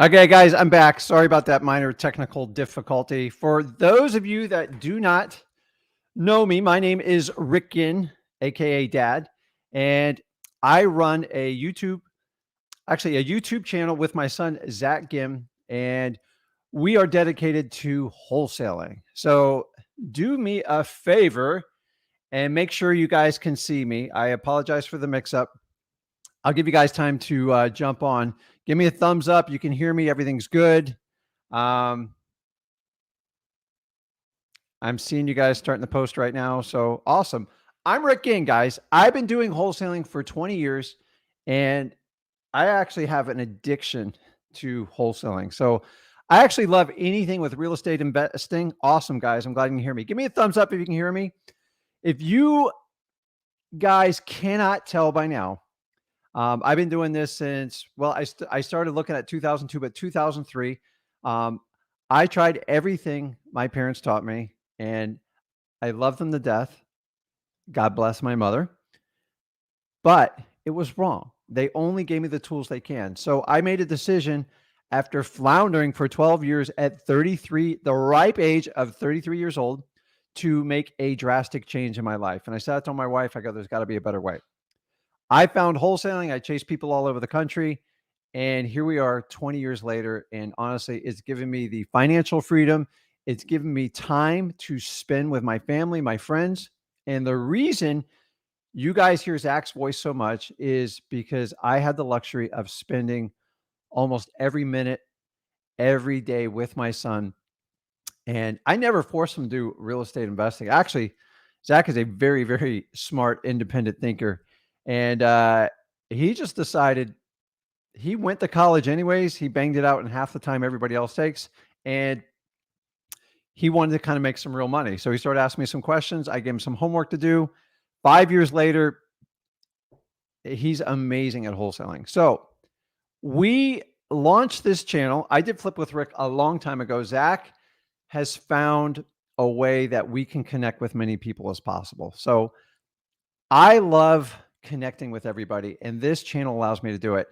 Okay, guys, I'm back. Sorry about that minor technical difficulty. For those of you that do not know me, my name is Rick Ginn, aka Dad, and I run a YouTube channel with my son Zach Ginn, and we are dedicated to wholesaling. So do me a favor and make sure you guys can see me. I apologize for the mix-up. I'll give you guys time to jump on. Give me a thumbs up. You can hear me. Everything's good. Um, I'm seeing you guys starting the post right now. So awesome. I'm Rick Ginn, guys. I've been doing wholesaling for 20 years, and I actually have an addiction to wholesaling. So I actually love anything with real estate investing. Awesome, guys. I'm glad you can hear me. Give me a thumbs up if you can hear me. If you guys cannot tell by now, I've been doing this since, well, I started looking at 2002, but 2003. Um, I tried everything my parents taught me, and I love them to death. God bless my mother. But it was wrong. They only gave me the tools they can. So I made a decision after floundering for 12 years at 33, the ripe age of 33 years old, to make a drastic change in my life. And I said to my wife, I go, there's got to be a better way. I found wholesaling. I chased people all over the country. And here we are 20 years later. And honestly, it's given me the financial freedom. It's given me time to spend with my family, my friends. And the reason you guys hear Zach's voice so much is because I had the luxury of spending almost every minute, every day with my son. And I never forced him to do real estate investing. Actually, Zach is a very, very smart, independent thinker. And he just decided he went to college anyways. He banged it out in half the time everybody else takes. And he wanted to kind of make some real money. So he started asking me some questions. I gave him some homework to do. 5 years later, he's amazing at wholesaling. So we launched this channel. I did Flip with Rick a long time ago. Zach has found a way that we can connect with many people as possible. So I love connecting with everybody, and this channel allows me to do it.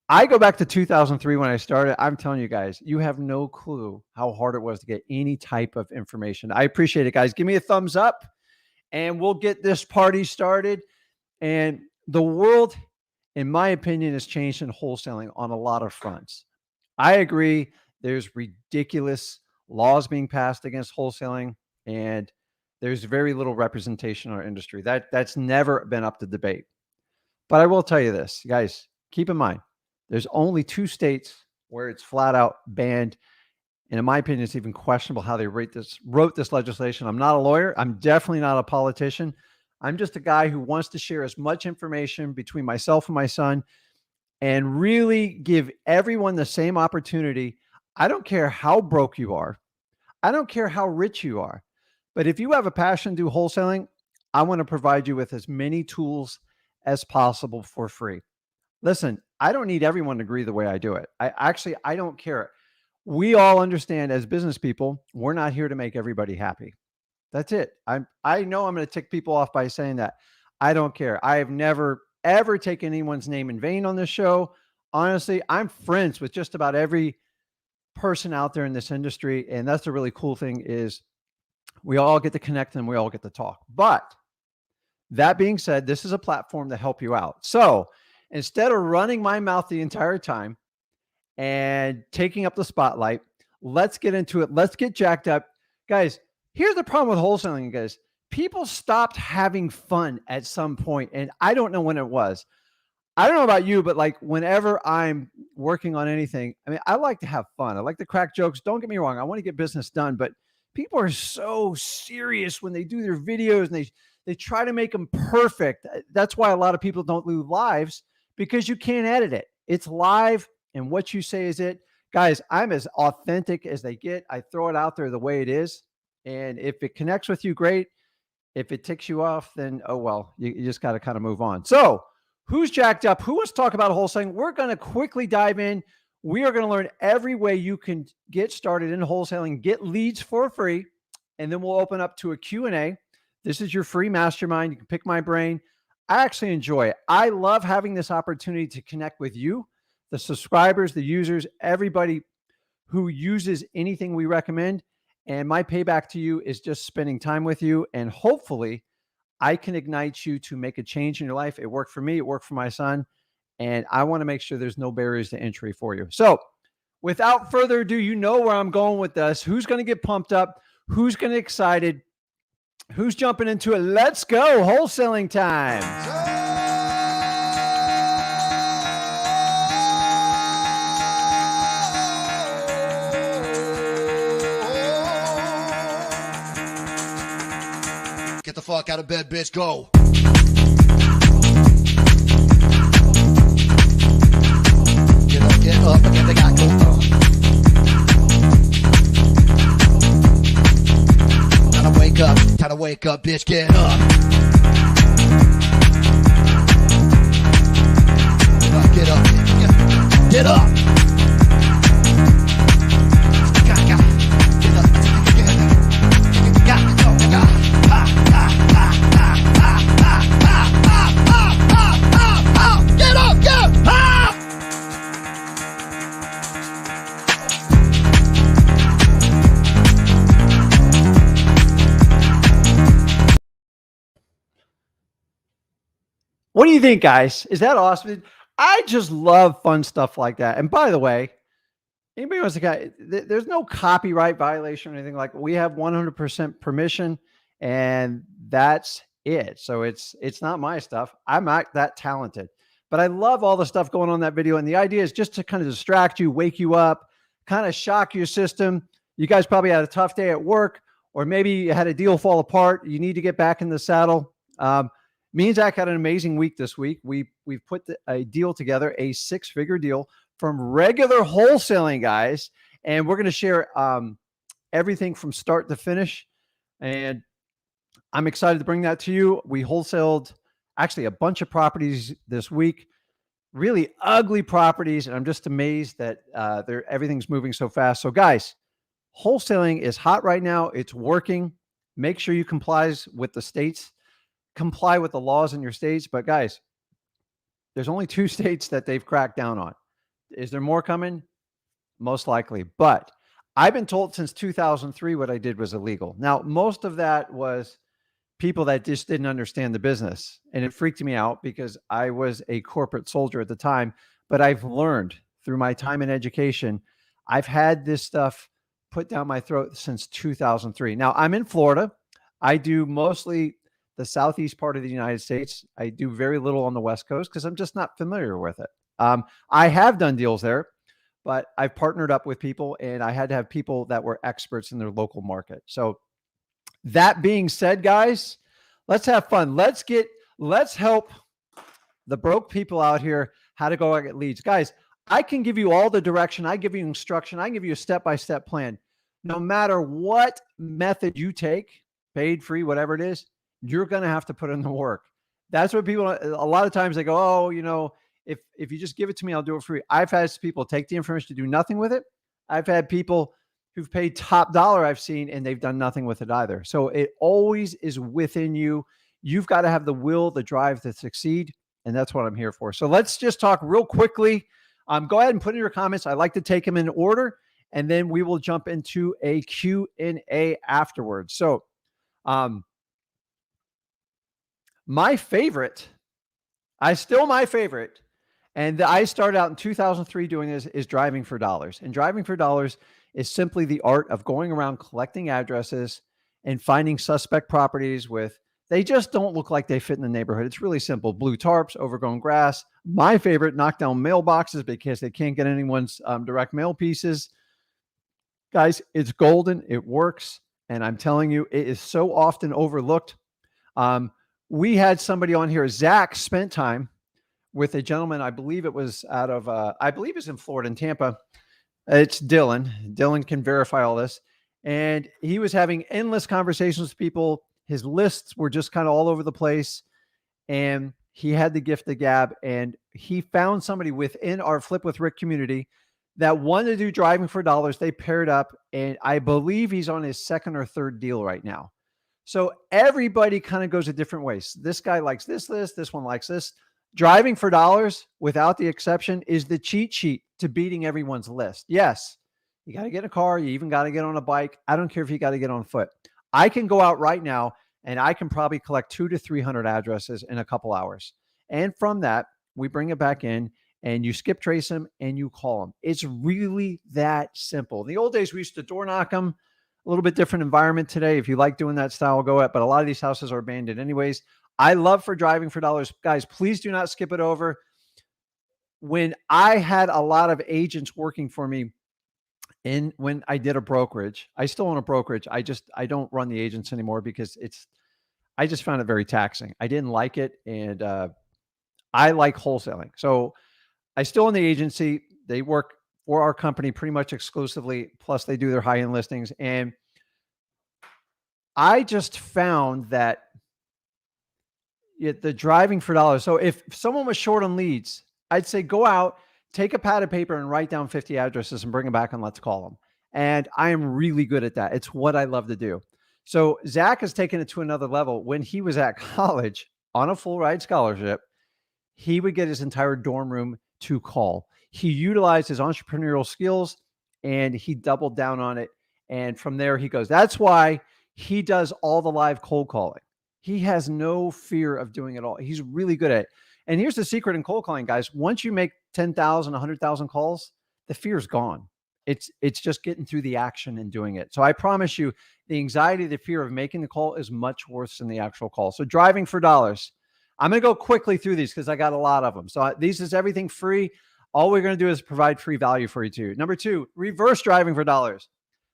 I go back to 2003 when I started. I'm telling you guys, you have no clue how hard it was to get any type of information. I appreciate it, guys. Give me a thumbs up, and we'll get this party started. And the world, in my opinion, has changed in wholesaling on a lot of fronts. I agree. There's ridiculous laws being passed against wholesaling, and there's very little representation in our industry. That's never been up to debate. But I will tell you this, guys, keep in mind, there's only 2 states where it's flat out banned. And in my opinion, it's even questionable how they wrote this legislation. I'm not a lawyer. I'm definitely not a politician. I'm just a guy who wants to share as much information between myself and my son and really give everyone the same opportunity. I don't care how broke you are. I don't care how rich you are. But if you have a passion to do wholesaling, I want to provide you with as many tools as possible for free. Listen, I don't need everyone to agree the way I do it. I don't care. We all understand as business people, we're not here to make everybody happy. That's it. I know I'm going to tick people off by saying that. I don't care. I have never ever taken anyone's name in vain on this show. Honestly, I'm friends with just about every person out there in this industry, and that's the really cool thing is we all get to connect and we all get to talk. But that being said, this is a platform to help you out. So instead of running my mouth the entire time and taking up the spotlight, let's get into it. Let's get jacked up. Guys, here's the problem with wholesaling, guys. People stopped having fun at some point, and I don't know when it was. I don't know about you, but like whenever I'm working on anything, I mean, I like to have fun. I like to crack jokes. Don't get me wrong. I want to get business done, but people are so serious when they do their videos and they try to make them perfect. That's why a lot of people don't do lives because you can't edit it. It's live and what you say is it. Guys, I'm as authentic as they get. I throw it out there the way it is. And if it connects with you, great. If it ticks you off, then, oh, well, you just got to kind of move on. So who's jacked up? Who wants to talk about wholesaling? We're going to quickly dive in. We are going to learn every way you can get started in wholesaling, get leads for free, and then we'll open up to a Q&A. This is your free mastermind. You can pick my brain. I actually enjoy it. I love having this opportunity to connect with you, the subscribers, the users, everybody who uses anything we recommend. And my payback to you is just spending time with you. And hopefully I can ignite you to make a change in your life. It worked for me. It worked for my son. And I want to make sure there's no barriers to entry for you. So without further ado, you know where I'm going with this. Who's going to get pumped up? Who's going to get excited? Who's jumping into it? Let's go. Wholesaling time. Get the fuck out of bed, bitch. Go. Get up, get the guy go. Time to wake up, bitch. Get up. Get up. Get up. What do you think, guys? Is that awesome? I just love fun stuff like that. And by the way, anybody wants to get, there's no copyright violation or anything like that. We have 100% permission, and that's it. So it's not my stuff. I'm not that talented, but I love all the stuff going on in that video. And the idea is just to kind of distract you, wake you up, kind of shock your system. You guys probably had a tough day at work, or maybe you had a deal fall apart. You need to get back in the saddle. Me and Zach had an amazing week this week. We've put a deal together, a 6-figure deal from regular wholesaling, guys. And we're going to share everything from start to finish. And I'm excited to bring that to you. We wholesaled actually a bunch of properties this week, really ugly properties. And I'm just amazed that everything's moving so fast. So guys, wholesaling is hot right now. It's working. Make sure you comply with the laws in your states. But guys, there's only 2 states that they've cracked down on. Is there more coming? Most likely. But I've been told since 2003 what I did was illegal. Now, most of that was people that just didn't understand the business. And it freaked me out because I was a corporate soldier at the time. But I've learned through my time in education, I've had this stuff put down my throat since 2003. Now, I'm in Florida. I do mostly the southeast part of the United States. I do very little on the West Coast because I'm just not familiar with it. I have done deals there, but I've partnered up with people, and I had to have people that were experts in their local market. So that being said, guys, let's have fun. Let's help the broke people out here how to go out and get leads. Guys, I can give you all the direction. I give you instruction. I give you a step-by-step plan. No matter what method you take, paid, free, whatever it is, you're going to have to put in the work. That's what people, a lot of times they go, oh, if you just give it to me, I'll do it free. I've had people take the information to do nothing with it. I've had people who've paid top dollar I've seen, and they've done nothing with it either. So it always is within you. You've got to have the will, the drive to succeed. And that's what I'm here for. So let's just talk real quickly. Go ahead and put in your comments. I like to take them in order, and then we will jump into a Q&A afterwards. So, my favorite, and I started out in 2003 doing this, is driving for dollars. And driving for dollars is simply the art of going around collecting addresses and finding suspect properties they just don't look like they fit in the neighborhood. It's really simple. Blue tarps, overgrown grass. My favorite, knock down mailboxes because they can't get anyone's direct mail pieces. Guys, it's golden. It works. And I'm telling you, it is so often overlooked. We had somebody on here, Zach, spent time with a gentleman, I believe it was out of, I believe it's in Florida, in Tampa. It's Dylan. Dylan can verify all this. And he was having endless conversations with people. His lists were just kind of all over the place. And he had the gift of gab. And he found somebody within our Flip with Rick community that wanted to do driving for dollars. They paired up. And I believe he's on his 2nd or 3rd deal right now. So everybody kind of goes a different ways. This guy likes this list. This one likes this. Driving for dollars without the exception is the cheat sheet to beating everyone's list. Yes, you got to get in a car. You even got to get on a bike. I don't care if you got to get on foot. I can go out right now and I can probably collect 200 to 300 addresses in a couple hours. And from that, we bring it back in and you skip trace them and you call them. It's really that simple. In the old days, we used to door knock them. A little bit different environment today. If you like doing that style, go at. But a lot of these houses are abandoned anyways. I love for driving for dollars. Guys, please do not skip it over. When I had a lot of agents working for me when I did a brokerage, I still own a brokerage. I don't run the agents anymore because I just found it very taxing. I didn't like it. And I like wholesaling. So I still own the agency. They work for our company pretty much exclusively. Plus they do their high-end listings. And I just found that the driving for dollars. So if someone was short on leads, I'd say go out, take a pad of paper and write down 50 addresses and bring them back and let's call them. And I am really good at that. It's what I love to do. So Zach has taken it to another level. When he was at college on a full ride scholarship, he would get his entire dorm room to call. He utilized his entrepreneurial skills and he doubled down on it. And from there he goes. That's why he does all the live cold calling. He has no fear of doing it all. He's really good at it. And here's the secret in cold calling, guys. Once you make 10,000, 100,000 calls, the fear's gone. It's just getting through the action and doing it. So I promise you, the anxiety, the fear of making the call is much worse than the actual call. So driving for dollars. I'm going to go quickly through these because I got a lot of them. So these is everything free. All we're going to do is provide free value for you too. Number 2, reverse driving for dollars.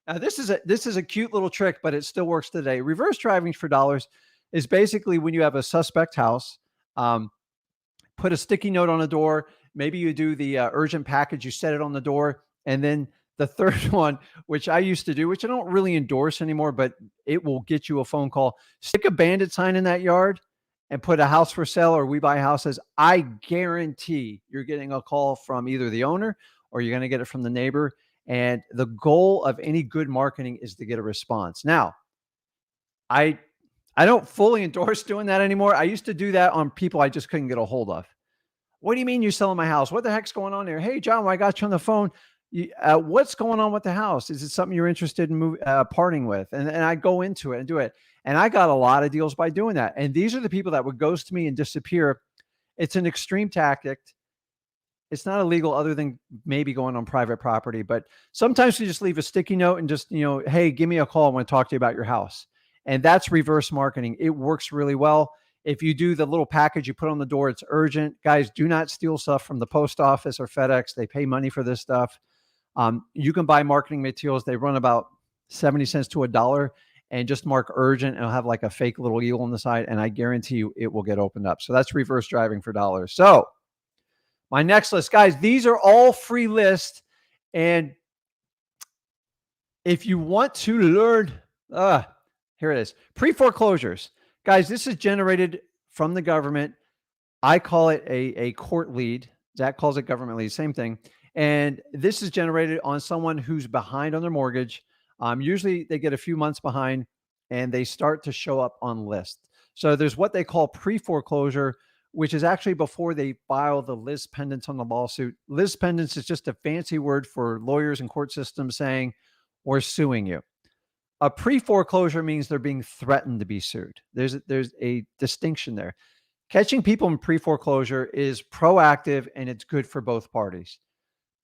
Now this is a cute little trick, but it still works today. Reverse driving for dollars is basically when you have a suspect house, put a sticky note on the door. Maybe you do the urgent package, you set it on the door. And then the third one, which I used to do, which I don't really endorse anymore, but it will get you a phone call. Stick a bandit sign in that yard and put a house for sale or we buy houses. I guarantee you're getting a call from either the owner or you're going to get it from the neighbor. And the goal of any good marketing is to get a response. Now, I don't fully endorse doing that anymore. I used to do that on people I just couldn't get a hold of. What do you mean you're selling my house? What the heck's going on there? Hey, John, I got you on the phone. What's going on with the house? Is it something you're interested in parting with? And I go into it and do it. And I got a lot of deals by doing that. And these are the people that would ghost me and disappear. It's an extreme tactic. It's not illegal other than maybe going on private property. But sometimes you just leave a sticky note and just, hey, give me a call. I want to talk to you about your house. And that's reverse marketing. It works really well. If you do the little package you put on the door, it's urgent. Guys, do not steal stuff from the post office or FedEx. They pay money for this stuff. You can buy marketing materials. They run about 70 cents to $1 and just mark urgent. And it'll have like a fake little eel on the side. And I guarantee you it will get opened up. So that's reverse driving for dollars. So my next list, guys, these are all free lists. And if you want to learn, here it is. Pre-foreclosures. Guys, this is generated from the government. I call it a court lead. Zach calls it government lead, same thing. And this is generated on someone who's behind on their mortgage. Usually they get a few months behind and they start to show up on list. So there's what they call pre-foreclosure, which is actually before they file the lis pendens on the lawsuit. Lis pendens is just a fancy word for lawyers and court systems saying, we're suing you. A pre-foreclosure means they're being threatened to be sued. There's a distinction there. Catching people in pre-foreclosure is proactive and it's good for both parties.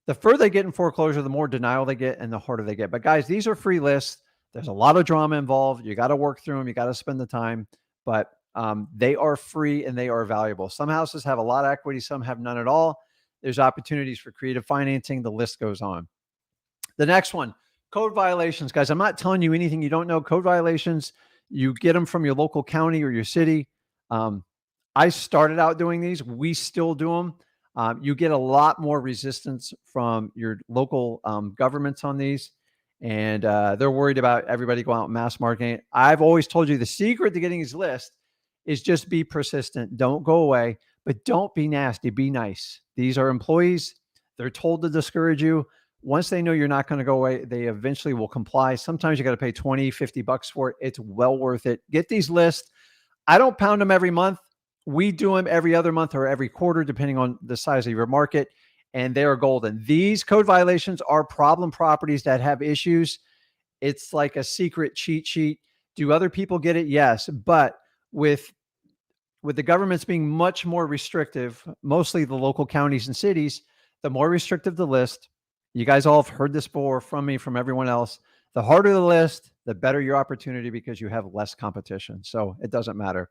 The further they get in foreclosure, the more denial they get and the harder they get. But guys, these are free lists. There's a lot of drama involved. You got to work through them. You got to spend the time, but they are free and they are valuable. Some houses have a lot of equity. Some have none at all. There's opportunities for creative financing. The list goes on. The next one. Code violations, guys. I'm not telling you anything you don't know. Code violations, you get them from your local county or your city. I started out doing these. We still do them. You get a lot more resistance from your local governments on these. And they're worried about everybody going out and mass marketing. I've always told you the secret to getting these lists is just be persistent. Don't go away, but don't be nasty. Be nice. These are employees. They're told to discourage you. Once they know you're not going to go away, they eventually will comply. Sometimes you got to pay 20, $50 for it. It's well worth it. Get these lists. I don't pound them every month. We do them every other month or every quarter, depending on the size of your market, and they are golden. These code violations are problem properties that have issues. It's like a secret cheat sheet. Do other people get it? Yes. But with the governments being much more restrictive, mostly the local counties and cities, the more restrictive the list, you guys all have heard this before from me, from everyone else. The harder the list, the better your opportunity because you have less competition. So it doesn't matter.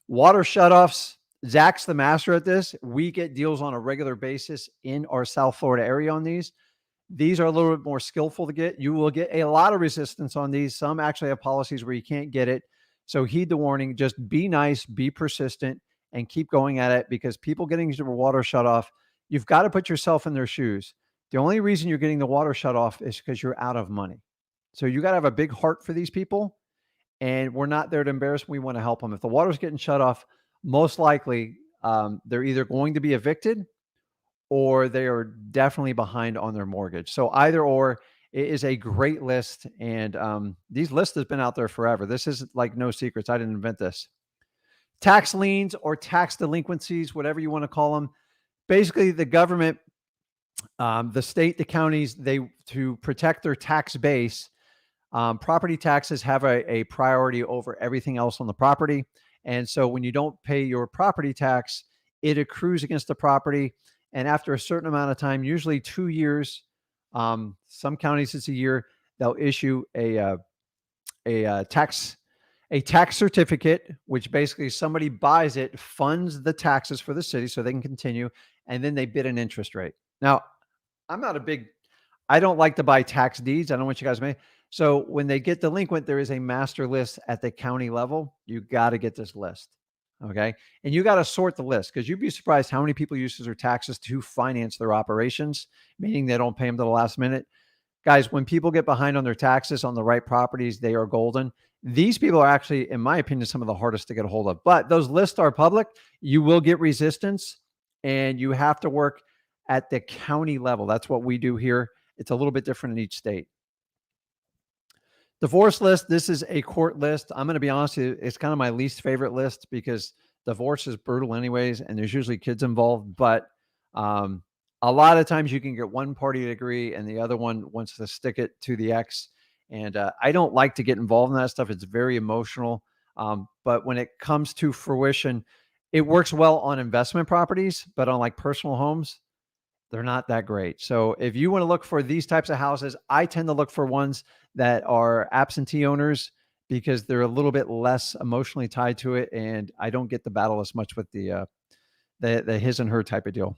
Water shutoffs. Zach's the master at this. We get deals on a regular basis in our South Florida area on these. These are a little bit more skillful to get. You will get a lot of resistance on these. Some actually have policies where you can't get it. So heed the warning. Just be nice, be persistent, and keep going at it because people getting their water shut off, you've got to put yourself in their shoes. The only reason you're getting the water shut off is because you're out of money. So you got to have a big heart for these people. And we're not there to embarrass them. We want to help them. If the water's getting shut off, most likely they're either going to be evicted or they are definitely behind on their mortgage. So either or, it is a great list. And these lists has been out there forever. This is like no secrets. I didn't invent this. Tax liens or tax delinquencies, whatever you want to call them. Basically, the government, the state, the counties, to protect their tax base, property taxes have a priority over everything else on the property. And so when you don't pay your property tax, it accrues against the property. And after a certain amount of time, usually 2 years, some counties it's a year, they'll issue a tax certificate, which basically somebody buys it, funds the taxes for the city so they can continue, and then they bid an interest rate. Now, I don't like to buy tax deeds. I don't want you guys to make. So when they get delinquent, there is a master list at the county level. You got to get this list. Okay. And you got to sort the list because you'd be surprised how many people use their taxes to finance their operations, meaning they don't pay them to the last minute. Guys, when people get behind on their taxes on the right properties, they are golden. These people are actually, in my opinion, some of the hardest to get a hold of. But those lists are public. You will get resistance and you have to work at the county level. That's what we do here. It's a little bit different in each state. Divorce list. This is a court list. I'm going to be honest with you, it's kind of my least favorite list because divorce is brutal anyways, and there's usually kids involved. But a lot of times you can get one party to agree and the other one wants to stick it to the ex. And I don't like to get involved in that stuff. It's very emotional. But when it comes to fruition, it works well on investment properties, but on like personal homes, they're not that great. So if you want to look for these types of houses, I tend to look for ones that are absentee owners because they're a little bit less emotionally tied to it. And I don't get the battle as much with the his and her type of deal.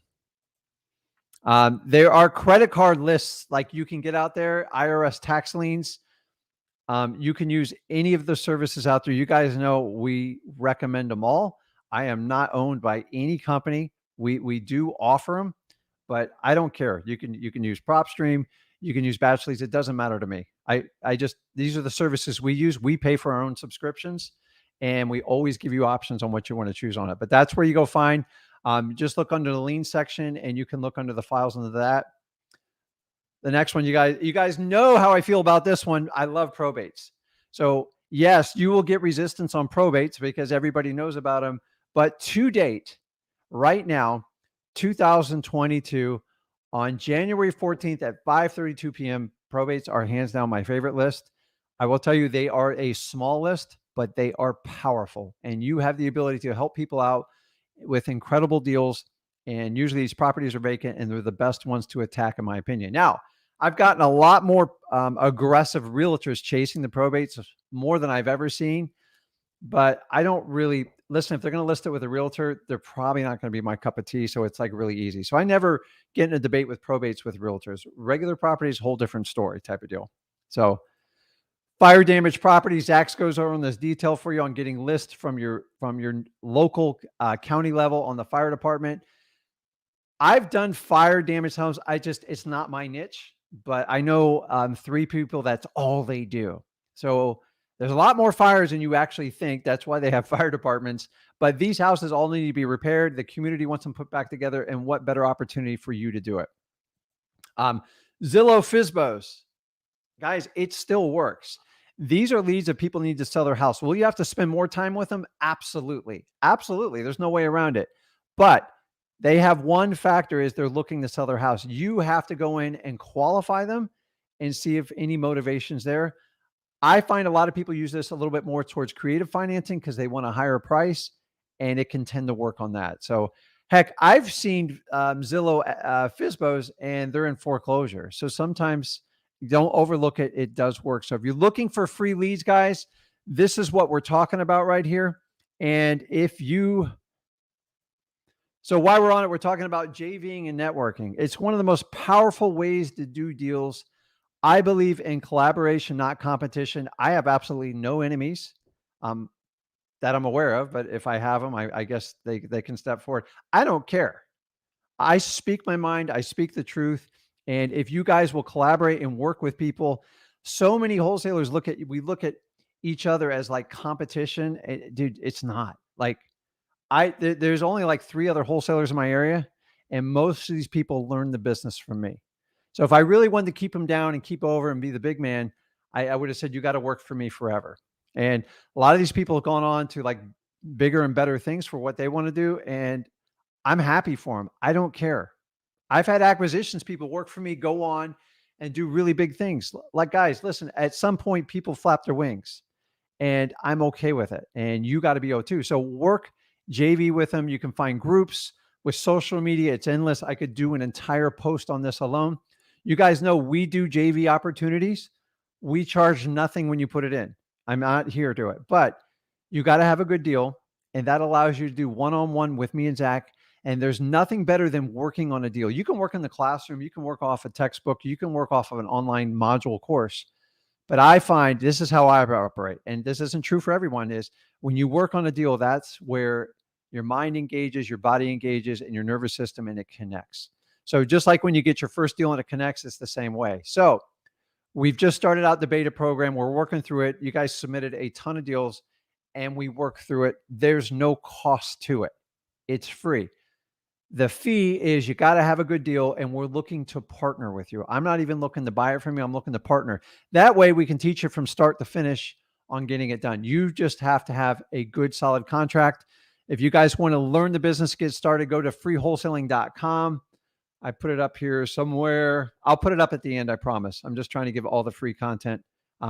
There are credit card lists like you can get out there, IRS tax liens. You can use any of the services out there. You guys know we recommend them all. I am not owned by any company. We do offer them, but I don't care. You can use PropStream, you can use Batchleads. It doesn't matter to me. These are the services we use. We pay for our own subscriptions, and we always give you options on what you want to choose on it. But that's where you go find. Just look under the lien section, and you can look under the files under that. The next one, you guys know how I feel about this one. I love probates. So yes, you will get resistance on probates because everybody knows about them. But to date, right now, 2022, on January 14th at 5:32 p.m., probates are hands down my favorite list. I will tell you, they are a small list, but they are powerful. And you have the ability to help people out with incredible deals. And usually these properties are vacant and they're the best ones to attack, in my opinion. Now, I've gotten a lot more aggressive realtors chasing the probates, more than I've ever seen. But I don't really listen. If they're going to list it with a realtor, they're probably not going to be my cup of tea. So it's like really easy. So I never get in a debate with probates with realtors. Regular properties, whole different story type of deal. So fire damage properties, Zach goes over on this detail for you on getting lists from your local county level on the fire department. I've done fire damage homes. It's not my niche, but I know 3 people that's all they do. So there's a lot more fires than you actually think. That's why they have fire departments. But these houses all need to be repaired. The community wants them put back together. And what better opportunity for you to do it? Zillow FSBOs. Guys, it still works. These are leads that people need to sell their house. Will you have to spend more time with them? Absolutely. Absolutely. There's no way around it. But they have one factor is they're looking to sell their house. You have to go in and qualify them and see if any motivation's there. I find a lot of people use this a little bit more towards creative financing because they want a higher price, and it can tend to work on that. So, heck, I've seen Zillow FSBOs, and they're in foreclosure. So sometimes don't overlook it. It does work. So if you're looking for free leads, guys, this is what we're talking about right here. And so while we're on it, we're talking about JVing and networking. It's one of the most powerful ways to do deals. I believe in collaboration, not competition. I have absolutely no enemies that I'm aware of, but if I have them, I guess they can step forward. I don't care. I speak my mind. I speak the truth. And if you guys will collaborate and work with people, so many wholesalers we look at each other as like competition. Dude, it's not. Like there's only like 3 other wholesalers in my area, and most of these people learn the business from me. So if I really wanted to keep them down and keep over and be the big man, I would have said, you got to work for me forever. And a lot of these people have gone on to like bigger and better things for what they want to do. And I'm happy for them. I don't care. I've had acquisitions people work for me, go on and do really big things. Like, guys, listen, at some point people flap their wings, and I'm okay with it. And you got to be O2. So work JV with them. You can find groups with social media. It's endless. I could do an entire post on this alone. You guys know we do JV opportunities. We charge nothing when you put it in. I'm not here to it, but you got to have a good deal. And that allows you to do one-on-one with me and Zach. And there's nothing better than working on a deal. You can work in the classroom. You can work off a textbook. You can work off of an online module course. But I find this is how I operate. And this isn't true for everyone, is when you work on a deal, that's where your mind engages, your body engages, and your nervous system, and it connects. So just like when you get your first deal and it connects, it's the same way. So we've just started out the beta program. We're working through it. You guys submitted a ton of deals and we work through it. There's no cost to it. It's free. The fee is you got to have a good deal, and we're looking to partner with you. I'm not even looking to buy it from you. I'm looking to partner. That way we can teach you from start to finish on getting it done. You just have to have a good, solid contract. If you guys want to learn the business, get started, go to freewholesaling.com. I put it up here somewhere. I'll put it up at the end, I promise. I'm just trying to give all the free content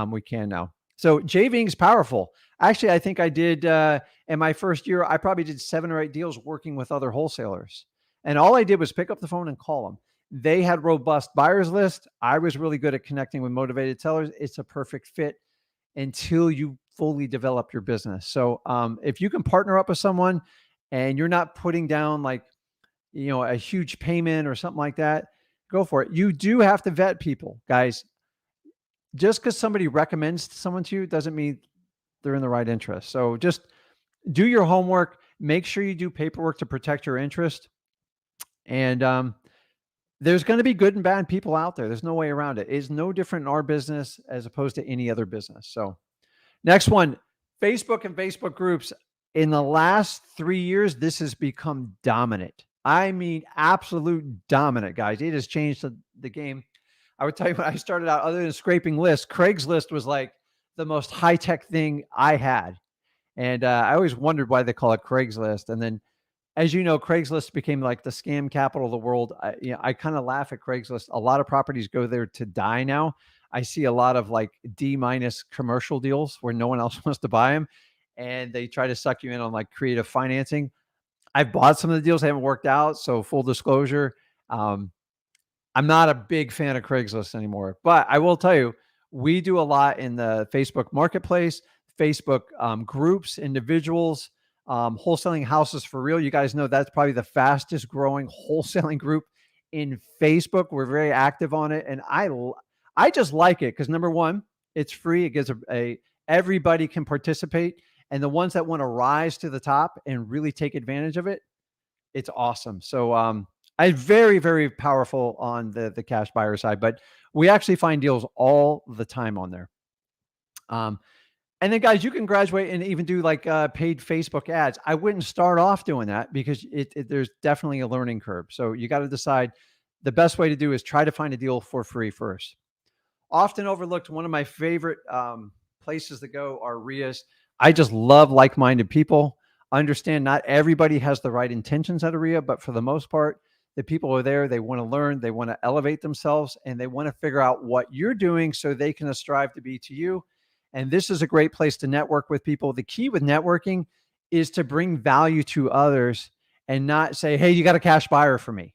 we can now. So JVing is powerful. Actually, I think I did in my first year, I probably did 7 or 8 deals working with other wholesalers. And all I did was pick up the phone and call them. They had robust buyers list. I was really good at connecting with motivated sellers. It's a perfect fit until you fully develop your business. So if you can partner up with someone and you're not putting down like, a huge payment or something like that, go for it. You do have to vet people, guys. Just because somebody recommends someone to you doesn't mean they're in the right interest. So just do your homework. Make sure you do paperwork to protect your interest. And there's going to be good and bad people out there. There's no way around it. It's no different in our business as opposed to any other business. So next one, Facebook and Facebook groups. In the last 3 years, this has become dominant. I mean, absolute dominant, guys. It has changed the game. I would tell you when I started out, other than scraping lists, Craigslist was like the most high-tech thing I had. And I always wondered why they call it Craigslist. And then, as you know, Craigslist became like the scam capital of the world. I kind of laugh at Craigslist. A lot of properties go there to die now. I see a lot of like D- commercial deals where no one else wants to buy them. And they try to suck you in on like creative financing. I've bought some of the deals, they haven't worked out. So full disclosure, I'm not a big fan of Craigslist anymore, but I will tell you, we do a lot in the Facebook marketplace, Facebook groups, individuals, wholesaling houses for real. You guys know that's probably the fastest growing wholesaling group in Facebook. We're very active on it. And I just like it because number one, it's free. It gives everybody can participate. And the ones that want to rise to the top and really take advantage of it, it's awesome. So I'm very, very powerful on the cash buyer side, but we actually find deals all the time on there. And then guys, you can graduate and even do like paid Facebook ads. I wouldn't start off doing that because there's definitely a learning curve. So you got to decide the best way to do is try to find a deal for free first. Often overlooked, one of my favorite places to go are RIAs. I just love like-minded people. Understand not everybody has the right intentions at a RIA, but for the most part, the people are there. They want to learn, they want to elevate themselves, and they want to figure out what you're doing so they can strive to be to you. And this is a great place to network with people. The key with networking is to bring value to others and not say, hey, you got a cash buyer for me.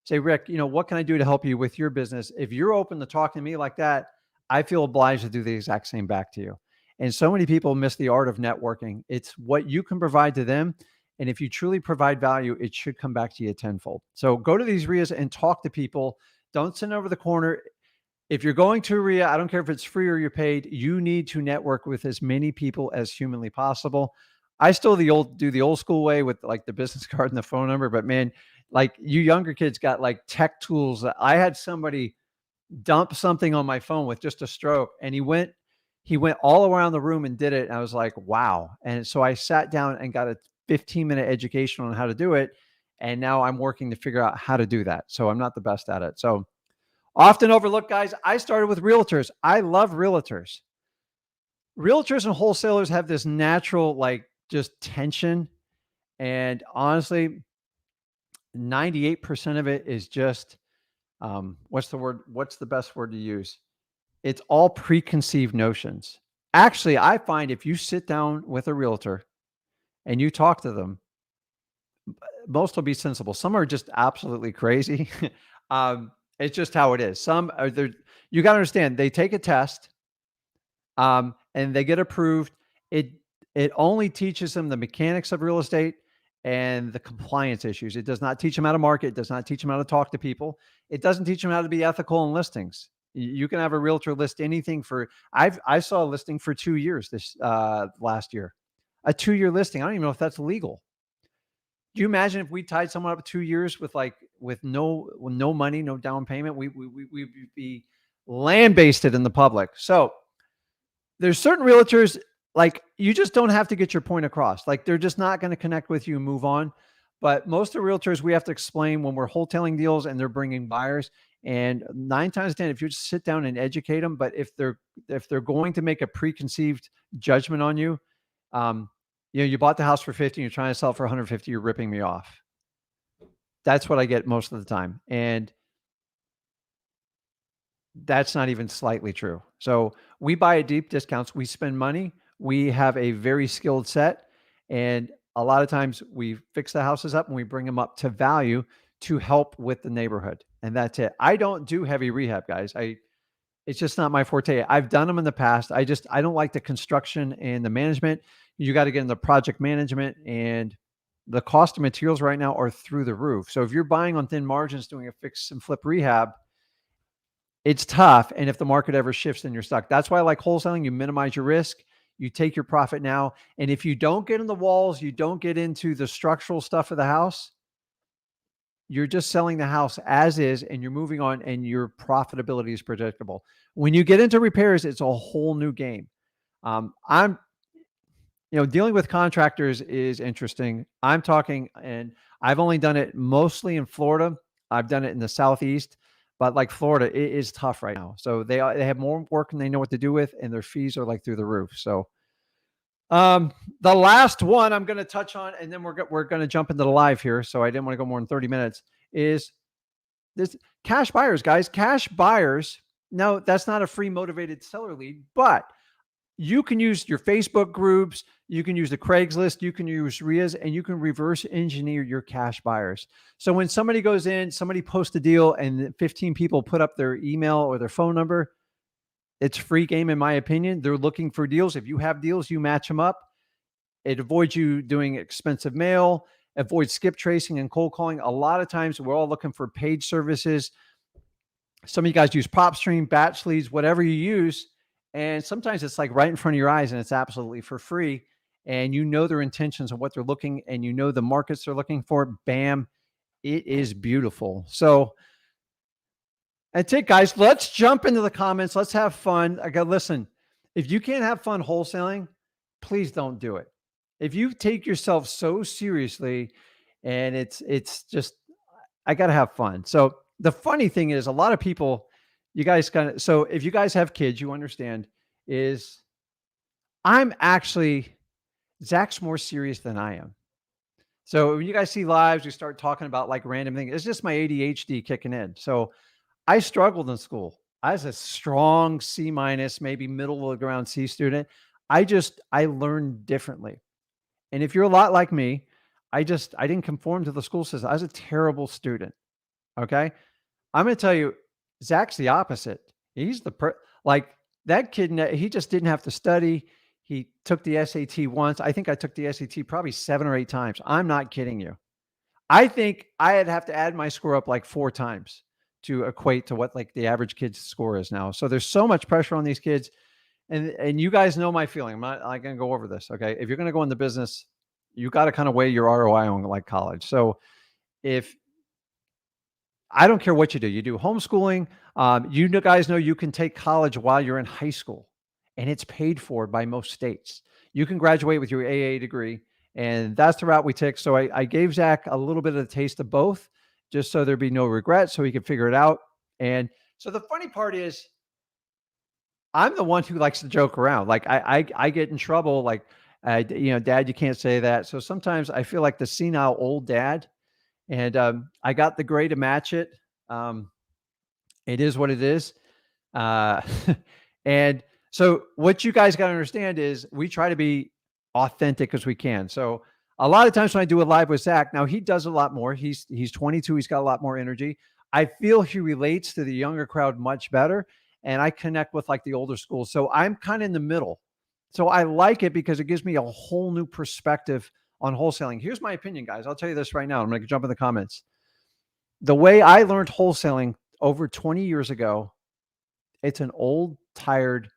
Say, Rick, what can I do to help you with your business? If you're open to talking to me like that, I feel obliged to do the exact same back to you. And so many people miss the art of networking. It's what you can provide to them. And if you truly provide value, it should come back to you tenfold. So go to these RIAs and talk to people. Don't sit over the corner. If you're going to a RIA, I don't care if it's free or you're paid, you need to network with as many people as humanly possible. I still do the old school way with like the business card and the phone number, but man, like you younger kids got like tech tools. I had somebody dump something on my phone with just a stroke, and he went all around the room and did it. And I was like, wow. And so I sat down and got a 15-minute education on how to do it. And now I'm working to figure out how to do that. So I'm not the best at it. So often overlooked, guys, I started with realtors. I love realtors. Realtors and wholesalers have this natural, like just tension. And honestly, 98% of it is just, what's the word? What's the best word to use? It's all preconceived notions. Actually, I find if you sit down with a realtor and you talk to them, most will be sensible. Some are just absolutely crazy. It's just how it is. Some are there. You got to understand, they take a test, and they get approved. It only teaches them the mechanics of real estate and the compliance issues. It does not teach them how to market. It does not teach them how to talk to people. It doesn't teach them how to be ethical in listings. You can have a realtor list anything for. I saw a listing for 2 years this last year, a 2-year listing. I don't even know if that's legal. Do you imagine if we tied someone up 2 years with no money, no down payment? We'd be lambasted in the public. So there's certain realtors, like you just don't have to get your point across. Like they're just not going to connect with you and move on. But most of the realtors, we have to explain when we're wholesaling deals and they're bringing buyers. And 9 times 10, if you just sit down and educate them, but if they're going to make a preconceived judgment on you, you bought the house for 50 and you're trying to sell it for 150, you're ripping me off. That's what I get most of the time. And that's not even slightly true. So we buy at deep discounts. We spend money. We have a very skilled set. And a lot of times we fix the houses up and we bring them up to value to help with the neighborhood. And that's it. I don't do heavy rehab, guys. It's just not my forte. I've done them in the past. I don't like the construction and the management. You got to get into project management, and the cost of materials right now are through the roof. So if you're buying on thin margins, doing a fix and flip rehab, it's tough. And if the market ever shifts, then you're stuck. That's why I like wholesaling. You minimize your risk. You take your profit now. And if you don't get in the walls, you don't get into the structural stuff of the house, you're just selling the house as is and you're moving on, and your profitability is predictable. When you get into repairs, it's a whole new game. Dealing with contractors is interesting. I'm talking, and I've only done it mostly in Florida. I've done it in the Southeast, but like Florida, it is tough right now. So they have more work and they know what to do with, and their fees are like through the roof. So the last one I'm going to touch on, and then we're going to jump into the live here. So I didn't want to go more than 30 minutes, is this cash buyers, guys. Cash buyers. No, that's not a free motivated seller lead, but you can use your Facebook groups. You can use the Craigslist. You can use RIAs, and you can reverse engineer your cash buyers. So when somebody goes in, somebody posts a deal and 15 people put up their email or their phone number, it's free game, in my opinion. They're looking for deals. If you have deals, you match them up. It avoids you doing expensive mail, avoids skip tracing and cold calling. A lot of times we're all looking for paid services. Some of you guys use PropStream, batch leads, whatever you use. And sometimes it's like right in front of your eyes and it's absolutely for free. And you know their intentions and what they're looking, and you know the markets they're looking for. Bam. It is beautiful. So that's it, guys. Let's jump into the comments. Let's have fun. Listen, if you can't have fun wholesaling, please don't do it. If you take yourself so seriously, and it's just, I got to have fun. So the funny thing is, a lot of people, you guys so if you guys have kids, you understand, is Zach's more serious than I am. So when you guys see lives, we start talking about like random things. It's just my ADHD kicking in. So I struggled in school. I was a strong C minus, maybe middle of the ground C student. I learned differently. And if you're a lot like me, I didn't conform to the school system. I was a terrible student. Okay. I'm going to tell you, Zach's the opposite. He's like that kid. He just didn't have to study. He took the SAT once. I think I took the SAT probably 7 or 8 times. I'm not kidding you. I think I'd have to add my score up like 4 times to equate to what like the average kid's score is now. So there's so much pressure on these kids. And you guys know my feeling. I'm not going to go over this. Okay. If you're going to go into business, you got to kind of weigh your ROI on like college. So if I don't care what you do homeschooling, you guys know you can take college while you're in high school and it's paid for by most states. You can graduate with your AA degree, and that's the route we take. So I gave Zach a little bit of the taste of both just so there'd be no regret so he could figure it out. And so the funny part is I'm the one who likes to joke around. Like I get in trouble. Like, Dad, you can't say that. So sometimes I feel like the senile old dad, and I got the gray to match it. It is what it is. Uh, and so what you guys got to understand is we try to be authentic as we can. So a lot of times when I do a live with Zach, now he does a lot more. He's 22. He's got a lot more energy. I feel he relates to the younger crowd much better. And I connect with like the older school. So I'm kind of in the middle. So I like it because it gives me a whole new perspective on wholesaling. Here's my opinion, guys. I'll tell you this right now. I'm going to jump in the comments. The way I learned wholesaling over 20 years ago, it's an old, tired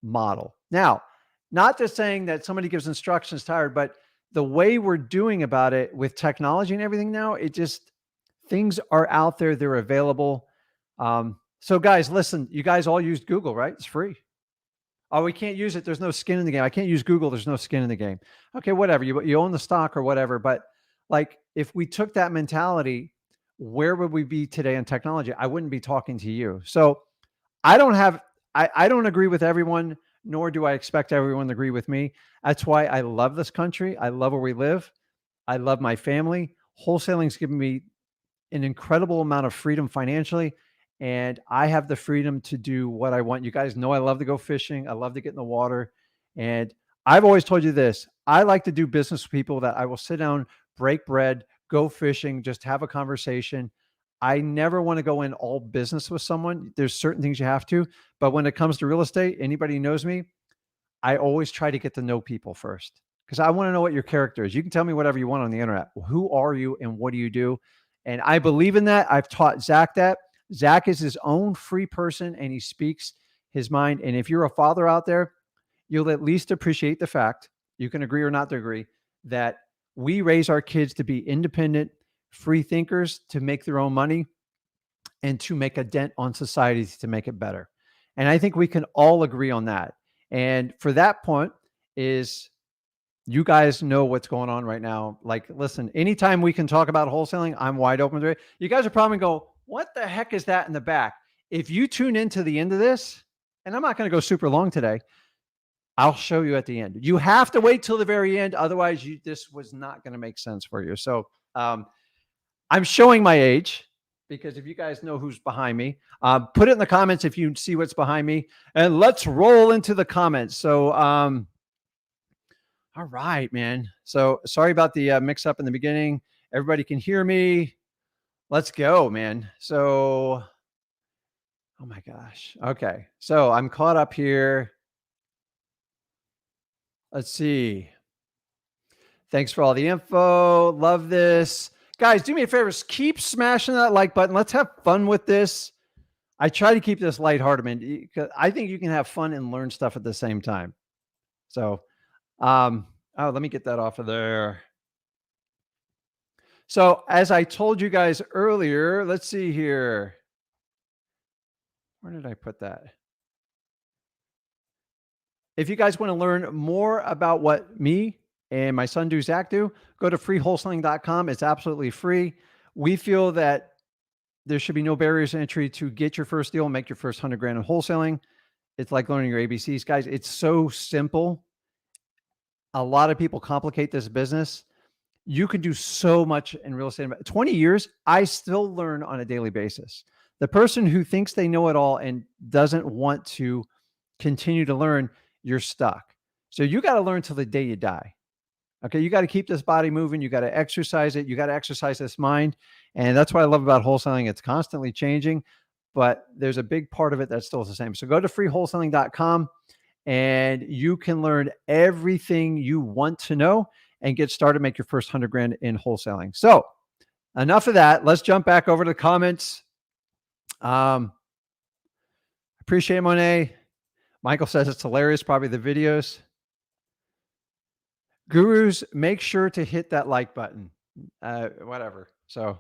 model. Now, not just saying that somebody gives instructions tired, but the way we're doing about it with technology and everything now, things are out there. They're available. So guys, listen, you guys all use Google, right? It's free. Oh, we can't use it. There's no skin in the game. I can't use Google. There's no skin in the game. Okay, whatever. You own the stock or whatever. But like, if we took that mentality, where would we be today in technology? I wouldn't be talking to you. So I don't agree with everyone, nor do I expect everyone to agree with me. That's why I love this country. I love where we live. I love my family. Wholesaling's given me an incredible amount of freedom financially. And I have the freedom to do what I want. You guys know I love to go fishing. I love to get in the water. And I've always told you this. I like to do business with people that I will sit down, break bread, go fishing, just have a conversation. I never want to go in all business with someone. There's certain things you have to. But when it comes to real estate, anybody who knows me, I always try to get to know people first because I want to know what your character is. You can tell me whatever you want on the internet. Who are you and what do you do? And I believe in that. I've taught Zach that. Zach is his own free person and he speaks his mind. And if you're a father out there, you'll at least appreciate the fact, you can agree or not to agree, that we raise our kids to be independent, free thinkers, to make their own money and to make a dent on society to make it better. And I think we can all agree on that. And for that point is you guys know what's going on right now. Like, listen, anytime we can talk about wholesaling, I'm wide open to it. You guys are probably go, what the heck is that in the back? If you tune into the end of this, and I'm not going to go super long today, I'll show you at the end. You have to wait till the very end. Otherwise, this was not going to make sense for you. So I'm showing my age because if you guys know who's behind me, put it in the comments if you see what's behind me. And let's roll into the comments. So all right, man. So sorry about the mix up in the beginning. Everybody can hear me. Let's go, man. So, oh my gosh. Okay. So I'm caught up here. Let's see. Thanks for all the info. Love this. Guys, do me a favor. Keep smashing that like button. Let's have fun with this. I try to keep this lighthearted, man, because I think you can have fun and learn stuff at the same time. So, let me get that off of there. So as I told you guys earlier, let's see here. Where did I put that? If you guys want to learn more about what me and my son Zach do, go to freewholesaling.com. It's absolutely free. We feel that there should be no barriers to entry to get your first deal and make your first 100 grand in wholesaling. It's like learning your ABCs, guys. It's so simple. A lot of people complicate this business. You can do so much in real estate. 20 years, I still learn on a daily basis. The person who thinks they know it all and doesn't want to continue to learn, you're stuck. So you got to learn till the day you die. Okay. You got to keep this body moving. You got to exercise it. You got to exercise this mind. And that's what I love about wholesaling. It's constantly changing, but there's a big part of it that's still the same. So go to freewholesaling.com and you can learn everything you want to know and get started, make your first 100 grand in wholesaling. So enough of that. Let's jump back over to the comments. Appreciate it, Monet. Michael says it's hilarious, probably the videos. Gurus, make sure to hit that like button. Whatever. So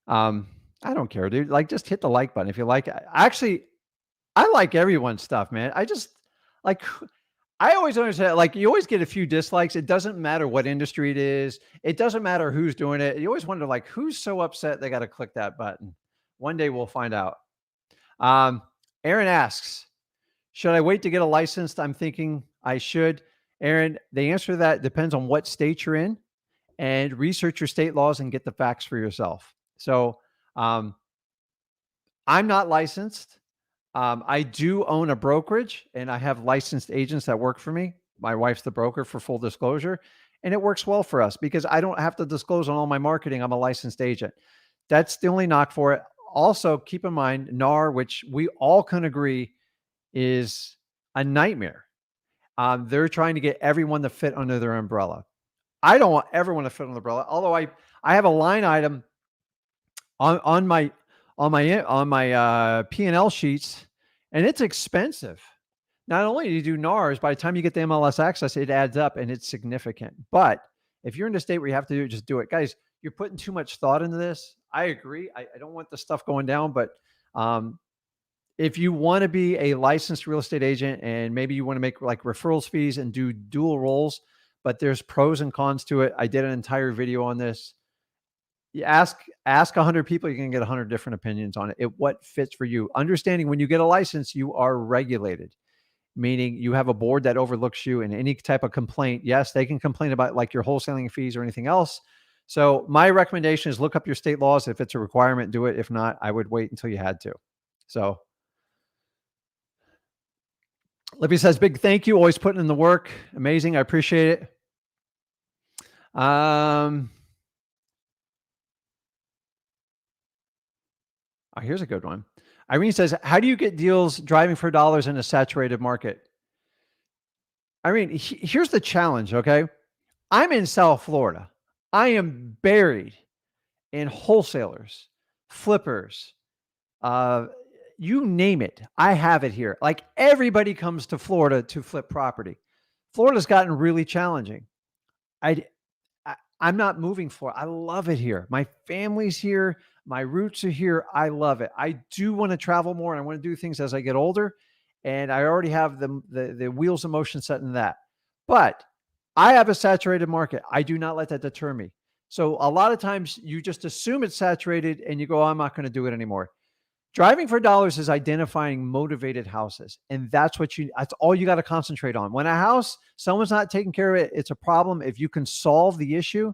I don't care, dude. Like, just hit the like button if you like it. Actually, I like everyone's stuff, man. I just like, I always understand, like, you always get a few dislikes. It doesn't matter what industry it is. It doesn't matter who's doing it. You always wonder, like, who's so upset they got to click that button. One day we'll find out. Aaron asks, should I wait to get a license? I'm thinking I should. Aaron, the answer to that depends on what state you're in, and research your state laws and get the facts for yourself. So I'm not licensed. I do own a brokerage and I have licensed agents that work for me. My wife's the broker, for full disclosure, and it works well for us because I don't have to disclose on all my marketing. I'm a licensed agent. That's the only knock for it. Also, keep in mind NAR, which we all can agree is a nightmare. They're trying to get everyone to fit under their umbrella. I don't want everyone to fit on the umbrella. Although I have a line item on my P&L sheets, and it's expensive. Not only do you do NARs, by the time you get the MLS access, it adds up and it's significant. But if you're in a state where you have to do it, just do it. Guys, you're putting too much thought into this. I agree. I don't want the stuff going down, but if you want to be a licensed real estate agent and maybe you want to make like referrals fees and do dual roles, but there's pros and cons to it. I did an entire video on this. You ask 100 people, you can get 100 different opinions on it. What fits for you. Understanding when you get a license, you are regulated, meaning you have a board that overlooks you, and any type of complaint. Yes, they can complain about like your wholesaling fees or anything else. So my recommendation is look up your state laws. If it's a requirement, do it. If not, I would wait until you had to. So Libby says, big thank you. Always putting in the work. Amazing. I appreciate it. Oh, here's a good one. Irene says, how do you get deals driving for dollars in a saturated market? Irene, here's the challenge, okay? I'm in South Florida. I am buried in wholesalers, flippers, you name it. I have it here. Like, everybody comes to Florida to flip property. Florida's gotten really challenging. I'm not moving for it. I love it here. My family's here. My roots are here. I love it. I do want to travel more, and I want to do things as I get older. And I already have the wheels of motion set in that. But I have a saturated market. I do not let that deter me. So a lot of times you just assume it's saturated and you go, oh, I'm not going to do it anymore. Driving for dollars is identifying motivated houses. And that's all you got to concentrate on. When a house, someone's not taking care of it, it's a problem. If you can solve the issue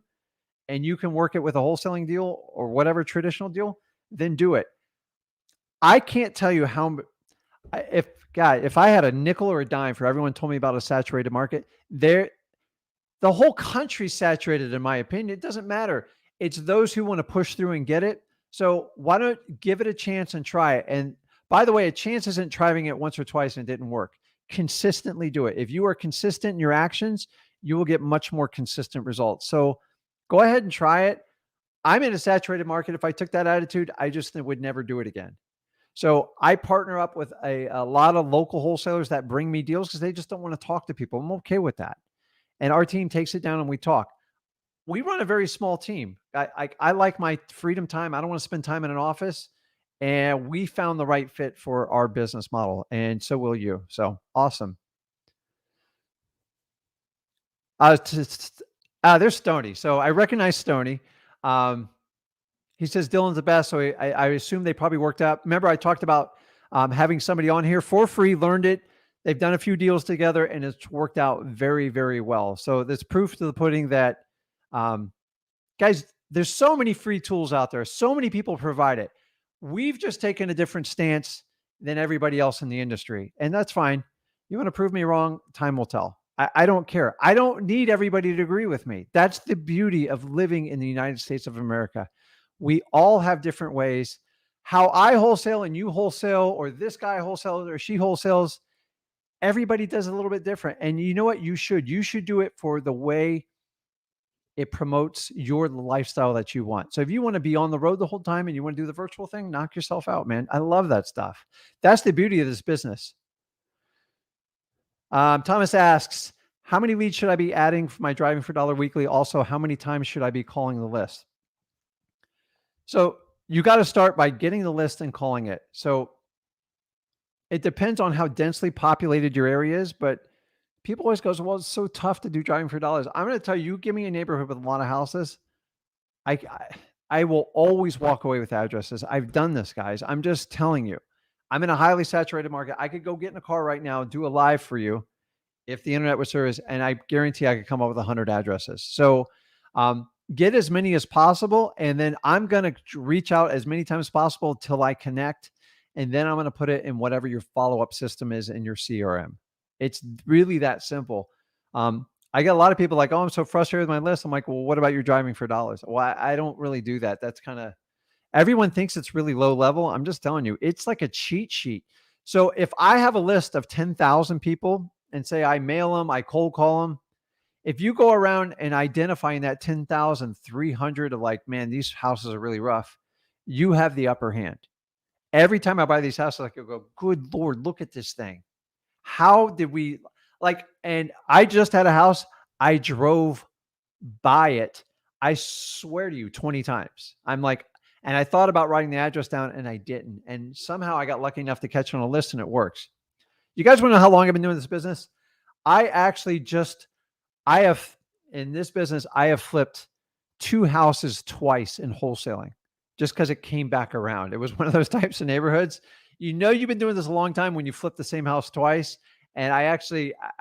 and you can work it with a wholesaling deal or whatever traditional deal, then do it. I can't tell you how, if I had a nickel or a dime for everyone told me about a saturated market, the whole country's saturated, in my opinion. It doesn't matter. It's those who want to push through and get it. So why don't give it a chance and try it? And by the way, a chance isn't trying it once or twice and it didn't work. Consistently do it. If you are consistent in your actions, you will get much more consistent results. So go ahead and try it. I'm in a saturated market. If I took that attitude, I just would never do it again. So I partner up with a lot of local wholesalers that bring me deals because they just don't want to talk to people. I'm okay with that. And our team takes it down and we talk. We run a very small team. I like my freedom time. I don't want to spend time in an office. And we found the right fit for our business model. And so will you. So awesome. There's Stoney. So I recognize Stoney. He says Dylan's the best. So I assume they probably worked out. Remember, I talked about having somebody on here for free, learned it. They've done a few deals together and it's worked out very, very well. So there's proof to the pudding that, guys, there's so many free tools out there. So many people provide it. We've just taken a different stance than everybody else in the industry. And that's fine. You want to prove me wrong? Time will tell. I don't care. I don't need everybody to agree with me. That's the beauty of living in the United States of America. We all have different ways. How I wholesale and you wholesale, or this guy wholesales or she wholesales, everybody does a little bit different. And you know what? You should do it for the way it promotes your lifestyle that you want. So if you want to be on the road the whole time and you want to do the virtual thing, knock yourself out, man. I love that stuff. That's the beauty of this business. Thomas asks, how many leads should I be adding for my Driving for Dollar weekly? Also, how many times should I be calling the list? So you got to start by getting the list and calling it. So it depends on how densely populated your area is, but people always goes, well, it's so tough to do Driving for Dollars. I'm going to tell you, give me a neighborhood with a lot of houses. I will always walk away with addresses. I've done this, guys. I'm just telling you. I'm in a highly saturated market. I could go get in a car right now and do a live for you if the internet was service, and I guarantee I could come up with 100 addresses. So get as many as possible, and then I'm going to reach out as many times as possible till I connect, and then I'm going to put it in whatever your follow-up system is in your CRM. It's really that simple. I get a lot of people like, oh, I'm so frustrated with my list. I'm like, well, what about your Driving for Dollars? Well, I don't really do that. That's kind of, everyone thinks it's really low level. I'm just telling you, it's like a cheat sheet. So if I have a list of 10,000 people and say I mail them, I cold call them, if you go around and identifying that 10,300 of like, man, these houses are really rough, you have the upper hand. Every time I buy these houses, I go, good Lord, look at this thing. How did we and I just had a house. I drove by it. I swear to you 20 times. I'm like, and I thought about writing the address down and I didn't. And somehow I got lucky enough to catch on a list and it works. You guys want to know how long I've been doing this business? In this business, I have flipped 2 houses twice in wholesaling just because it came back around. It was one of those types of neighborhoods. You know, you've been doing this a long time when you flip the same house twice. And I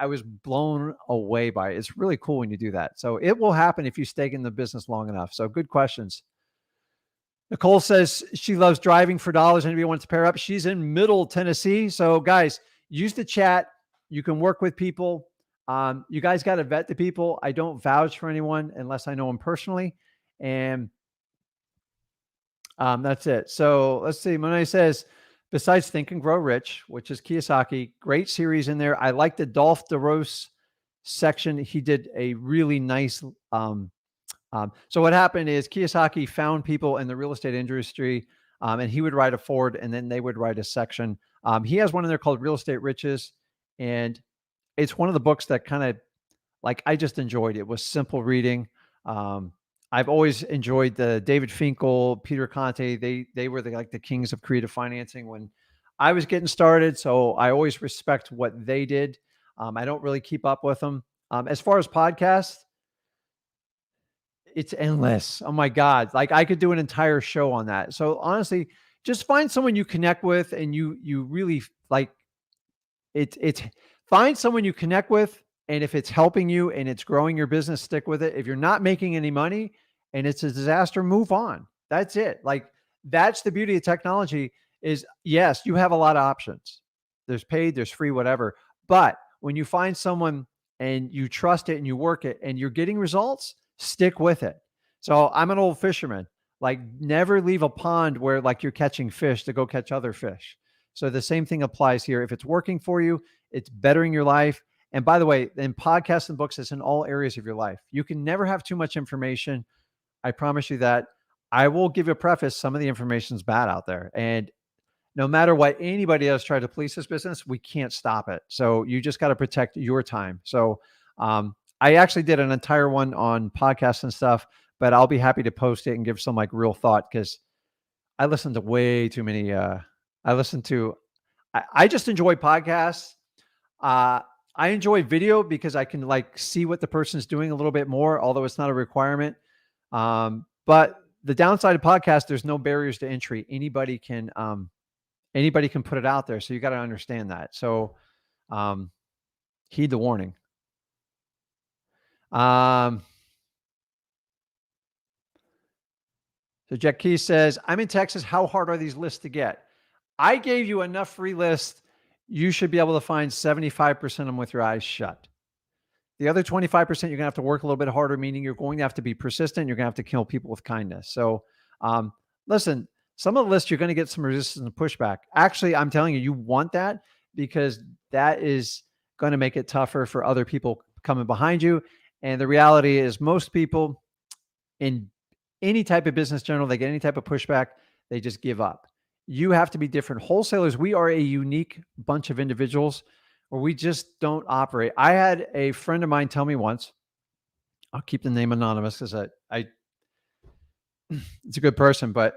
was blown away by it. It's really cool when you do that. So it will happen if you stay in the business long enough. So good questions. Nicole says she loves Driving for Dollars. Anybody wants to pair up? She's in Middle Tennessee. So guys, use the chat. You can work with people. You guys got to vet the people. I don't vouch for anyone unless I know them personally. And that's it. So let's see. Monet says, besides Think and Grow Rich, which is Kiyosaki, great series in there. I like the Dolph DeRose section. He did a really nice. So what happened is Kiyosaki found people in the real estate industry, and he would write a forward, and then they would write a section. He has one in there called Real Estate Riches, and it's one of the books that kind of I just enjoyed. It was simple reading. I've always enjoyed the David Finkel, Peter Conte. They were the kings of creative financing when I was getting started. So I always respect what they did. I don't really keep up with them. As far as podcasts, it's endless. Oh my God. I could do an entire show on that. So honestly, just find someone you connect with and you really find someone you connect with. And if it's helping you and it's growing your business, stick with it. If you're not making any money and it's a disaster, move on. That's it. That's the beauty of technology is, yes, you have a lot of options. There's paid, there's free, whatever. But when you find someone and you trust it and you work it and you're getting results, stick with it. So I'm an old fisherman. Never leave a pond where you're catching fish to go catch other fish. So the same thing applies here. If it's working for you, it's bettering your life. And by the way, in podcasts and books, it's in all areas of your life. You can never have too much information. I promise you that. I will give you a preface. Some of the information is bad out there. And no matter what anybody else try to police this business, we can't stop it. So you just got to protect your time. So I actually did an entire one on podcasts and stuff, but I'll be happy to post it and give some real thought because I listen to way too many. I just enjoy podcasts. I enjoy video because I can see what the person's doing a little bit more, although it's not a requirement. But the downside of podcasts, there's no barriers to entry. Anybody can anybody can put it out there. So you got to understand that. So heed the warning. So Jack Key says, I'm in Texas. How hard are these lists to get? I gave you enough free lists. You should be able to find 75% of them with your eyes shut. The other 25%, you're going to have to work a little bit harder, meaning you're going to have to be persistent. You're going to have to kill people with kindness. So listen, some of the lists, you're going to get some resistance and pushback. Actually, I'm telling you, you want that because that is going to make it tougher for other people coming behind you. And the reality is most people in any type of business general, they get any type of pushback, they just give up. You have to be different. Wholesalers, we are a unique bunch of individuals where we just don't operate. I had a friend of mine tell me once, I'll keep the name anonymous because I it's a good person, but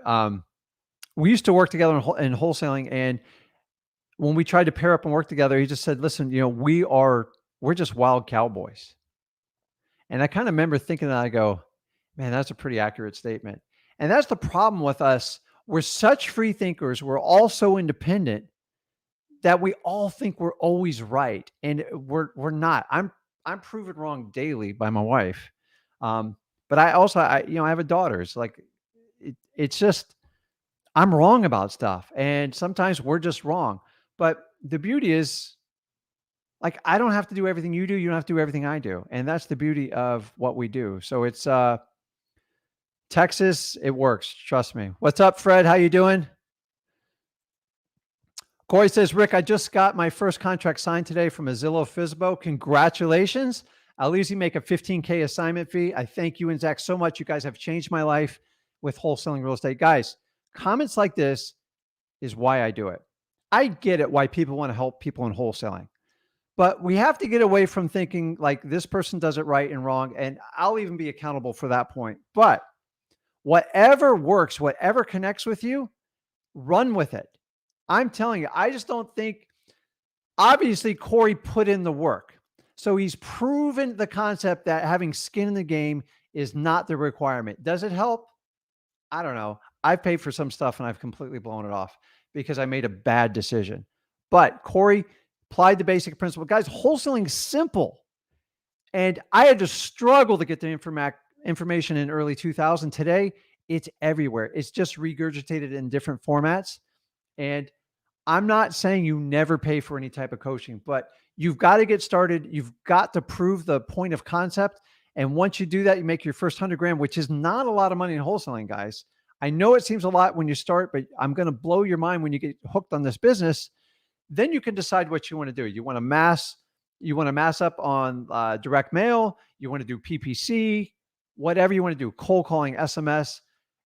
we used to work together in wholesaling. And when we tried to pair up and work together, he just said, listen, we're just wild cowboys. And I kind of remember thinking that, I go, man, that's a pretty accurate statement. And that's the problem with us. We're such free thinkers. We're all so independent that we all think we're always right. And we're not. I'm proven wrong daily by my wife. But I also, I have a daughter. It's like, it's just, I'm wrong about stuff. And sometimes we're just wrong. But the beauty is, like, I don't have to do everything you do. You don't have to do everything I do. And that's the beauty of what we do. So it's Texas, it works. Trust me. What's up, Fred? How you doing? Corey says, Rick, I just got my first contract signed today from a Zillow Fizbo. Congratulations. I'll easily make a $15K assignment fee. I thank you and Zach so much. You guys have changed my life with wholesaling real estate. Guys, comments like this is why I do it. I get it why people want to help people in wholesaling. But we have to get away from thinking like this person does it right and wrong. And I'll even be accountable for that point. But whatever works, whatever connects with you, run with it. I'm telling you, I just don't think, obviously Corey put in the work. So he's proven the concept that having skin in the game is not the requirement. Does it help? I don't know. I've paid for some stuff and I've completely blown it off because I made a bad decision. But Corey applied the basic principle. Guys, wholesaling is simple. And I had to struggle to get the information in early 2000. Today, it's everywhere. It's just regurgitated in different formats. And I'm not saying you never pay for any type of coaching, but you've got to get started. You've got to prove the point of concept. And once you do that, you make your first 100 grand, which is not a lot of money in wholesaling, guys. I know it seems a lot when you start, but I'm going to blow your mind when you get hooked on this business. Then you can decide what you want to do. You want to mass up on direct mail. You want to do PPC, whatever you want to do, cold calling, SMS.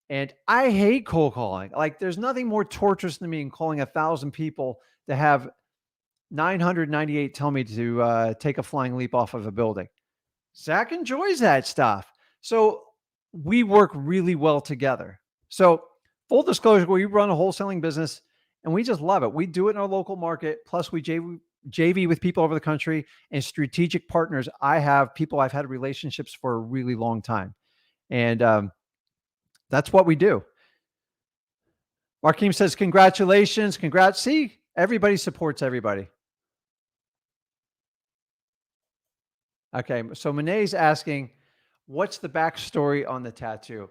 And I hate cold calling. Like, there's nothing more torturous than me in calling 1,000 people to have 998 tell me to take a flying leap off of a building. Zach enjoys that stuff. So we work really well together. So full disclosure, we run a wholesaling business and we just love it. We do it in our local market. Plus we JV with people over the country and strategic partners. I have people I've had relationships for a really long time. And that's what we do. Markeem says, congratulations. Congrats. See, everybody supports everybody. Okay. So Monet's asking, what's the backstory on the tattoo?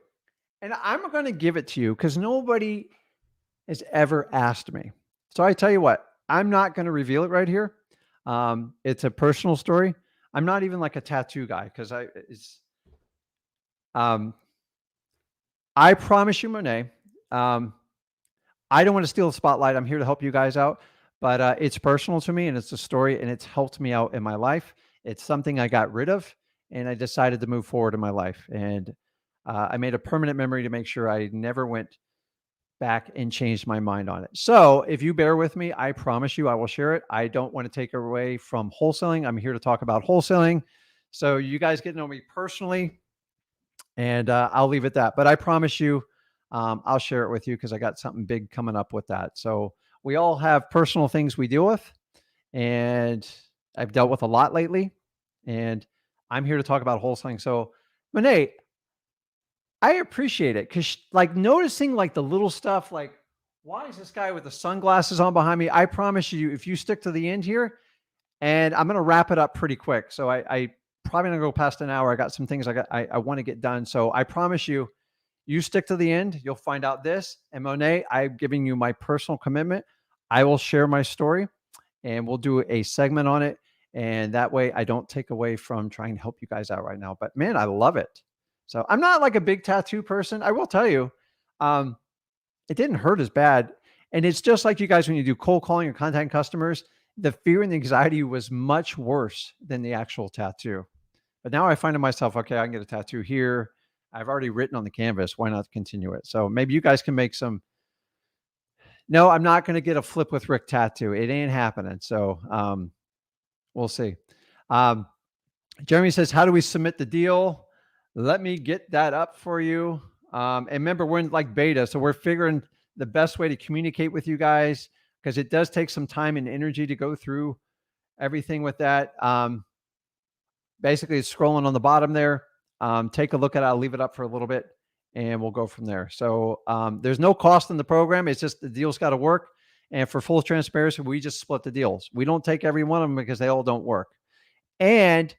And I'm going to give it to you because nobody has ever asked me. So I tell you what, I'm not going to reveal it right here. It's a personal story. I'm not even like a tattoo guy because I promise you, Monet, I don't want to steal the spotlight. I'm here to help you guys out, but it's personal to me and it's a story and it's helped me out in my life. It's something I got rid of and I decided to move forward in my life. And I made a permanent memory to make sure I never went back and changed my mind on it. So if you bear with me, I promise you I will share it. I don't want to take away from wholesaling. I'm here to talk about wholesaling. So you guys get to know me personally and I'll leave it at that. But I promise you, I'll share it with you because I got something big coming up with that. So we all have personal things we deal with and I've dealt with a lot lately and I'm here to talk about wholesaling. So Monet, I appreciate it because like noticing like the little stuff, like Why is this guy with the sunglasses on behind me? I promise you, if you stick to the end here, and I'm going to wrap it up pretty quick. So I probably going to go past an hour. I got some things I want to get done. So I promise you, you stick to the end, you'll find out this. And Monet, I'm giving you my personal commitment. I will share my story and we'll do a segment on it. And that way I don't take away from trying to help you guys out right now. But man, I love it. So I'm not like a big tattoo person. I will tell you, um, it didn't hurt as bad. And it's just like you guys, when you do cold calling or contacting customers, the fear and the anxiety was much worse than the actual tattoo. But now I find to myself, okay, I can get a tattoo here. I've already written on the canvas. Why not continue it? So maybe you guys can make some. No, I'm not going to get a flip with Rick tattoo. It ain't happening. So we'll see. Um, Jeremy says, how do we submit the deal? Let me get that up for you. And remember, we're in like beta. So we're figuring the best way to communicate with you guys because it does take some time and energy to go through everything with that. Basically, it's scrolling on the bottom there. Take a look at it. I'll leave it up for a little bit and we'll go from there. So there's no cost in the program. It's just the deal's got to work. And for full transparency, we just split the deals. We don't take every one of them because they all don't work. And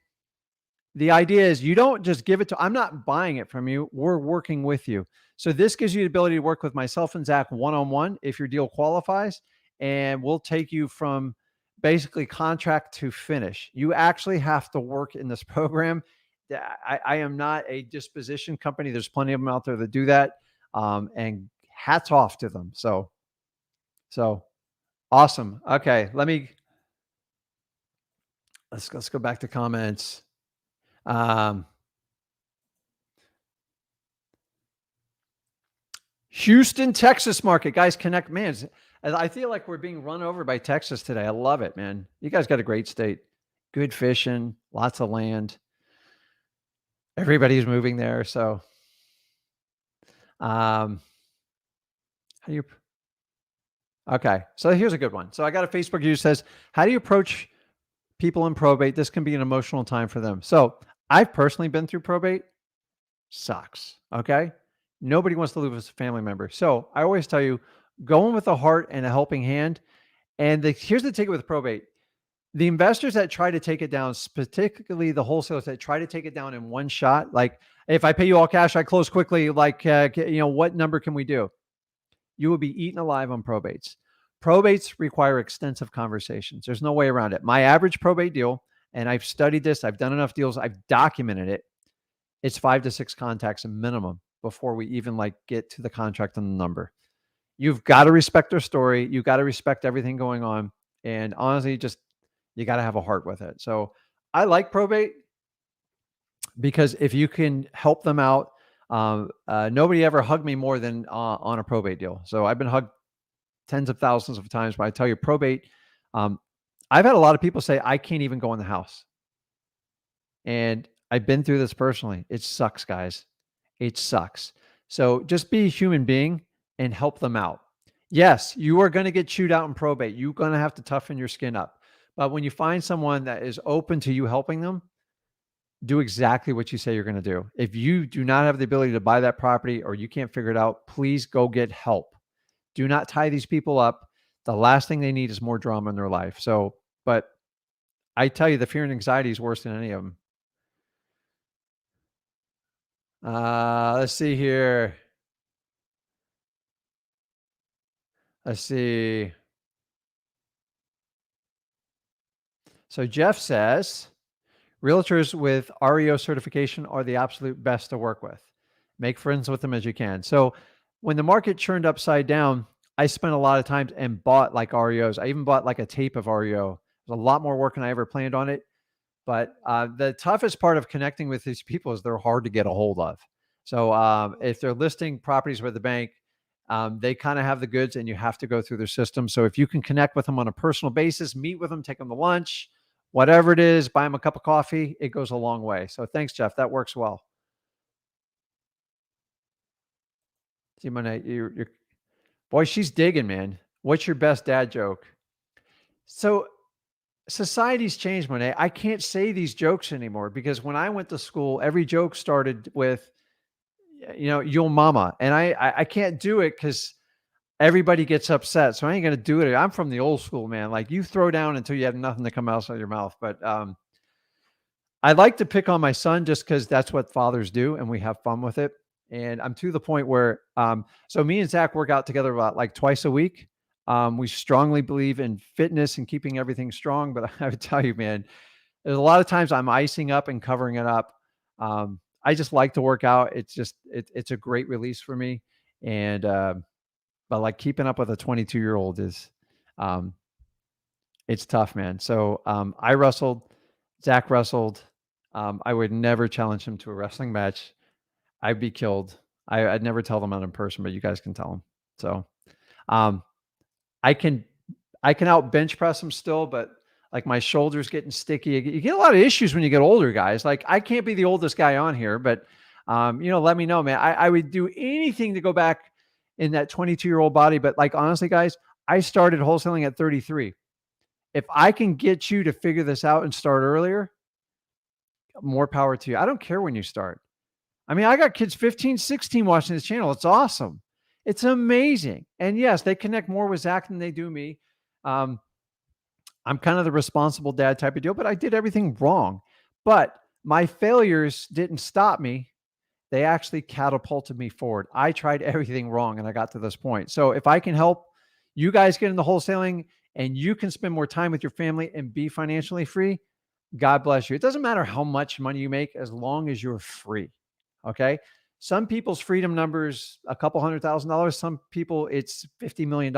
the idea is you don't just give it to, I'm not buying it from you. We're working with you. So this gives you the ability to work with myself and Zach one-on-one if your deal qualifies. And we'll take you from basically contract to finish. You actually have to work in this program. I am not a disposition company. There's plenty of them out there that do that. And hats off to them. So awesome. Okay. Let's go back to comments. Houston, Texas market. Guys, connect. Man, I feel like we're being run over by Texas today. I love it, man. You guys got a great state. Good fishing, lots of land. Everybody's moving there. So, how do you, okay. So here's a good one. So I got a Facebook user says, how do you approach people in probate? This can be an emotional time for them. So I've personally been through probate. Sucks. Okay. Nobody wants to lose a family member. So I always tell you, go in with a heart and a helping hand. And here's the ticket with probate. The investors that try to take it down, particularly the wholesalers that try to take it down in one shot, like if I pay you all cash, I close quickly, like, what number can we do? You will be eaten alive on probates. Probates require extensive conversations. There's no way around it. My average probate deal, and I've studied this, I've done enough deals, I've documented it. It's 5 to 6 contacts minimum before we even like get to the contract and the number. You've got to respect their story. You've got to respect everything going on. And honestly, just, you got to have a heart with it. So I like probate because if you can help them out, nobody ever hugged me more than on a probate deal. So I've been hugged tens of thousands of times, but I tell you, probate, I've had a lot of people say, I can't even go in the house. And I've been through this personally. It sucks, guys. It sucks. So just be a human being and help them out. Yes, you are going to get chewed out in probate. You're going to have to toughen your skin up. But when you find someone that is open to you helping them, do exactly what you say you're going to do. If you do not have the ability to buy that property or you can't figure it out, please go get help. Do not tie these people up. The last thing they need is more drama in their life. So, but I tell you, the fear and anxiety is worse than any of them. Let's see here. Let's see. So Jeff says, realtors with REO certification are the absolute best to work with. Make friends with them as you can. So when the market churned upside down, I spent a lot of time and bought like REOs. I even bought like a tape of REO. It was a lot more work than I ever planned on it. But the toughest part of connecting with these people is they're hard to get a hold of. So if they're listing properties with the bank, they kind of have the goods and you have to go through their system. So if you can connect with them on a personal basis, meet with them, take them to lunch, whatever it is, buy them a cup of coffee, it goes a long way. So thanks, Jeff. That works well. See, you're boy, she's digging, man. What's your best dad joke? So society's changed, Monet. I can't say these jokes anymore because when I went to school, every joke started with, your mama. And I can't do it because everybody gets upset. So I ain't going to do it. I'm from the old school, man. Like you throw down until you have nothing to come out of your mouth. But I like to pick on my son just because that's what fathers do, and we have fun with it. And I'm to the point where, so me and Zach work out together about like twice a week. We strongly believe in fitness and keeping everything strong. But I would tell you, man, there's a lot of times I'm icing up and covering it up. I just like to work out. It's a great release for me. And, but like keeping up with a 22-year-old is, it's tough, man. So, I wrestled, Zach wrestled. I would never challenge him to a wrestling match. I'd be killed. I'd never tell them out in person, but you guys can tell them. So, um, I can out bench press them still, but like my shoulders getting sticky. You get a lot of issues when you get older, guys. Like I can't be the oldest guy on here, but let me know, man. I would do anything to go back in that 22-year-old body. But like honestly, guys, I started wholesaling at 33. If I can get you to figure this out and start earlier, more power to you. I don't care when you start. I mean, I got kids 15, 16 watching this channel. It's awesome. It's amazing. And yes, they connect more with Zach than they do me. I'm kind of the responsible dad type of deal, but I did everything wrong. But my failures didn't stop me. They actually catapulted me forward. I tried everything wrong and I got to this point. So if I can help you guys get into wholesaling and you can spend more time with your family and be financially free, God bless you. It doesn't matter how much money you make as long as you're free. Okay. Some people's freedom numbers, a couple $100,000. Some people it's $50 million.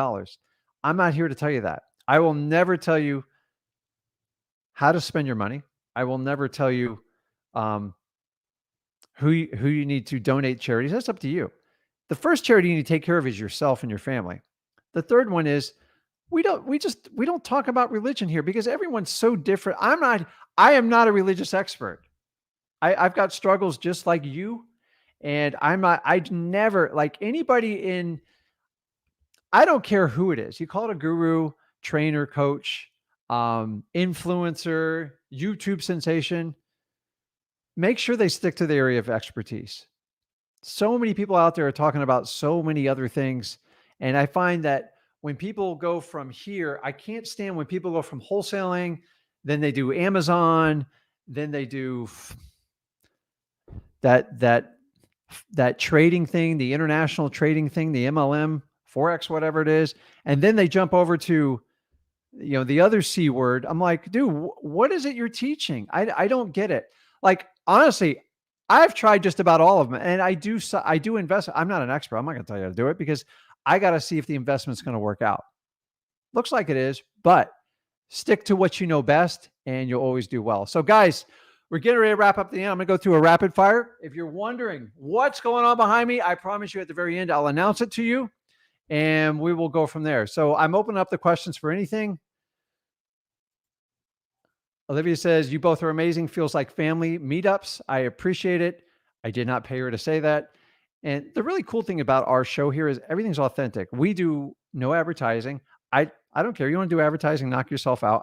I'm not here to tell you that. I will never tell you how to spend your money. I will never tell you who you need to donate charities. That's up to you. The first charity you need to take care of is yourself and your family. The third one is we don't talk about religion here because everyone's so different. I am not a religious expert. I've got struggles just like you. And I'd never like anybody I don't care who it is. You call it a guru, trainer, coach, influencer, YouTube sensation. Make sure they stick to the area of expertise. So many people out there are talking about so many other things. And I find that when people go from here, I can't stand when people go from wholesaling, then they do Amazon, then they do that trading thing, the international trading thing, the MLM, Forex, whatever it is. And then they jump over to, the other C word. I'm like, dude, what is it you're teaching? I don't get it. Like, honestly, I've tried just about all of them and I do invest. I'm not an expert. I'm not going to tell you how to do it because I got to see if the investment's going to work out. Looks like it is, but stick to what you know best and you'll always do well. So guys, we're getting ready to wrap up the end. I'm going to go through a rapid fire. If you're wondering what's going on behind me, I promise you at the very end, I'll announce it to you and we will go from there. So I'm opening up the questions for anything. Olivia says, you both are amazing. Feels like family meetups. I appreciate it. I did not pay her to say that. And the really cool thing about our show here is everything's authentic. We do no advertising. I don't care. You want to do advertising, knock yourself out.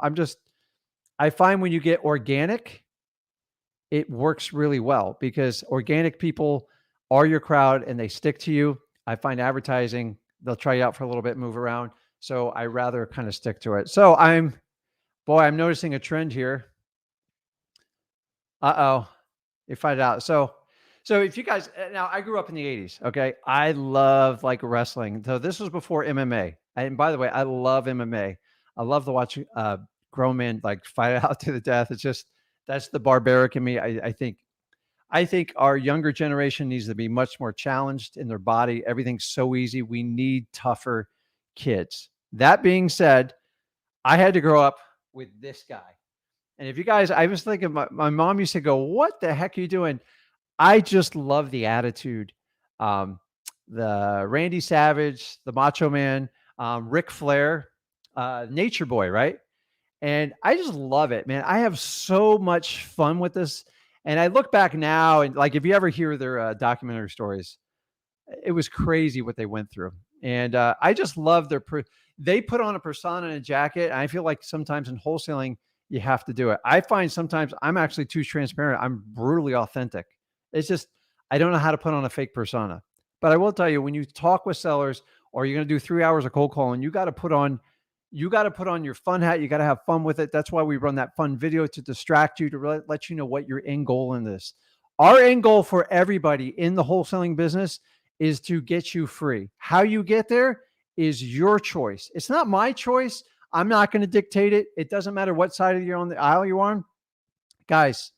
I find when you get organic, it works really well because organic people are your crowd and they stick to you. I find advertising, they'll try you out for a little bit, move around. So I rather kind of stick to it. So I'm noticing a trend here. You find out. So if you guys, now I grew up in the 80s. Okay. I love like wrestling. So this was before MMA. And by the way, I love MMA. I love to watch grown men like fight out to the death. It's just, that's the barbaric in me. I think our younger generation needs to be much more challenged in their body. Everything's so easy. We need tougher kids. That being said, I had to grow up with this guy. And if you guys, I was thinking, my mom used to go, what the heck are you doing? I just love the attitude. The Randy Savage, the Macho Man, Ric Flair, Nature Boy, right? And I just love it, man. I have so much fun with this. And I look back now and like, if you ever hear their documentary stories, it was crazy what they went through. And I just love they put on a persona and a jacket. And I feel like sometimes in wholesaling, you have to do it. I find sometimes I'm actually too transparent. I'm brutally authentic. It's just, I don't know how to put on a fake persona. But I will tell you, when you talk with sellers or you're going to do 3 hours of cold calling, you got to put on your fun hat. You got to have fun with it. That's why we run that fun video, to distract you, to let you know what your end goal in this. Our end goal for everybody in the wholesaling business is to get you free. How you get there is your choice. It's not my choice. I'm not going to dictate it. It doesn't matter what side of on the aisle you're on. Guys,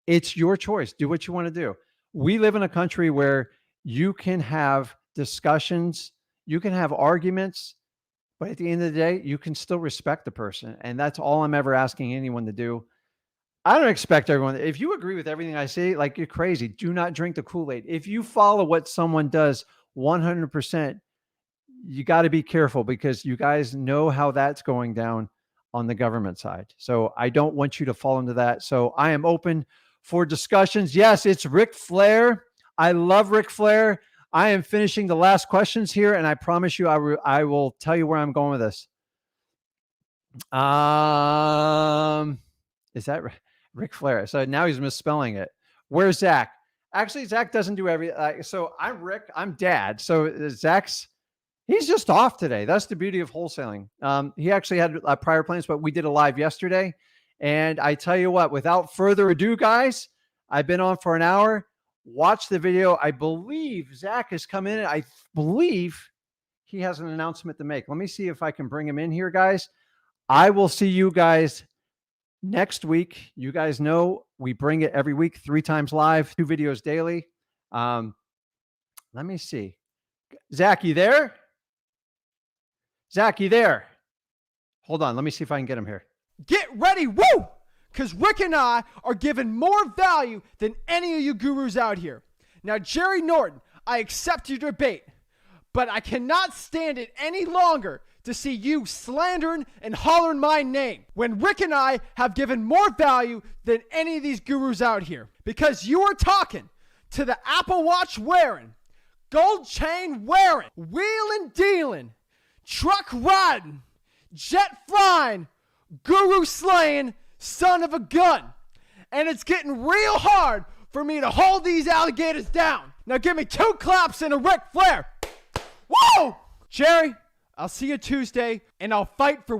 it's your choice. Do what you want to do. We live in a country where you can have discussions, you can have arguments, but at the end of the day, you can still respect the person. And that's all I'm ever asking anyone to do. I don't expect everyone. If you agree with everything I say, like, you're crazy. Do not drink the Kool-Aid. If you follow what someone does 100%, you got to be careful, because you guys know how that's going down on the government side. So I don't want you to fall into that. So I am open for discussions. Yes, it's Ric Flair. I love Ric Flair. I am finishing the last questions here, and I promise you I will tell you where I'm going with this. Is that Ric Flair? So now he's misspelling it. Where's Zach? Actually, Zach doesn't do so I'm Rick. I'm Dad. So he's just off today. That's the beauty of wholesaling. He actually had prior plans, but we did a live yesterday. And I tell you what, without further ado, guys, I've been on for an hour. Watch the video. I believe Zach has come in. I believe he has an announcement to make. Let me see if I can bring him in here, guys. I will see you guys next week. You guys know we bring it every week, 3 times live, 2 videos daily. Let me see. Zach, you there? Zach, you there? Hold on. Let me see if I can get him here. Get ready, woo! Because Rick and I are giving more value than any of you gurus out here. Now, Jerry Norton, I accept your debate, but I cannot stand it any longer to see you slandering and hollering my name when Rick and I have given more value than any of these gurus out here. Because you are talking to the Apple Watch wearing, gold chain wearing, wheeling dealing, truck riding, jet flying, guru slaying son of a gun. And it's getting real hard for me to hold these alligators down. Now give me 2 claps and a Ric Flair. Woo! Jerry, I'll see you Tuesday, and I'll fight for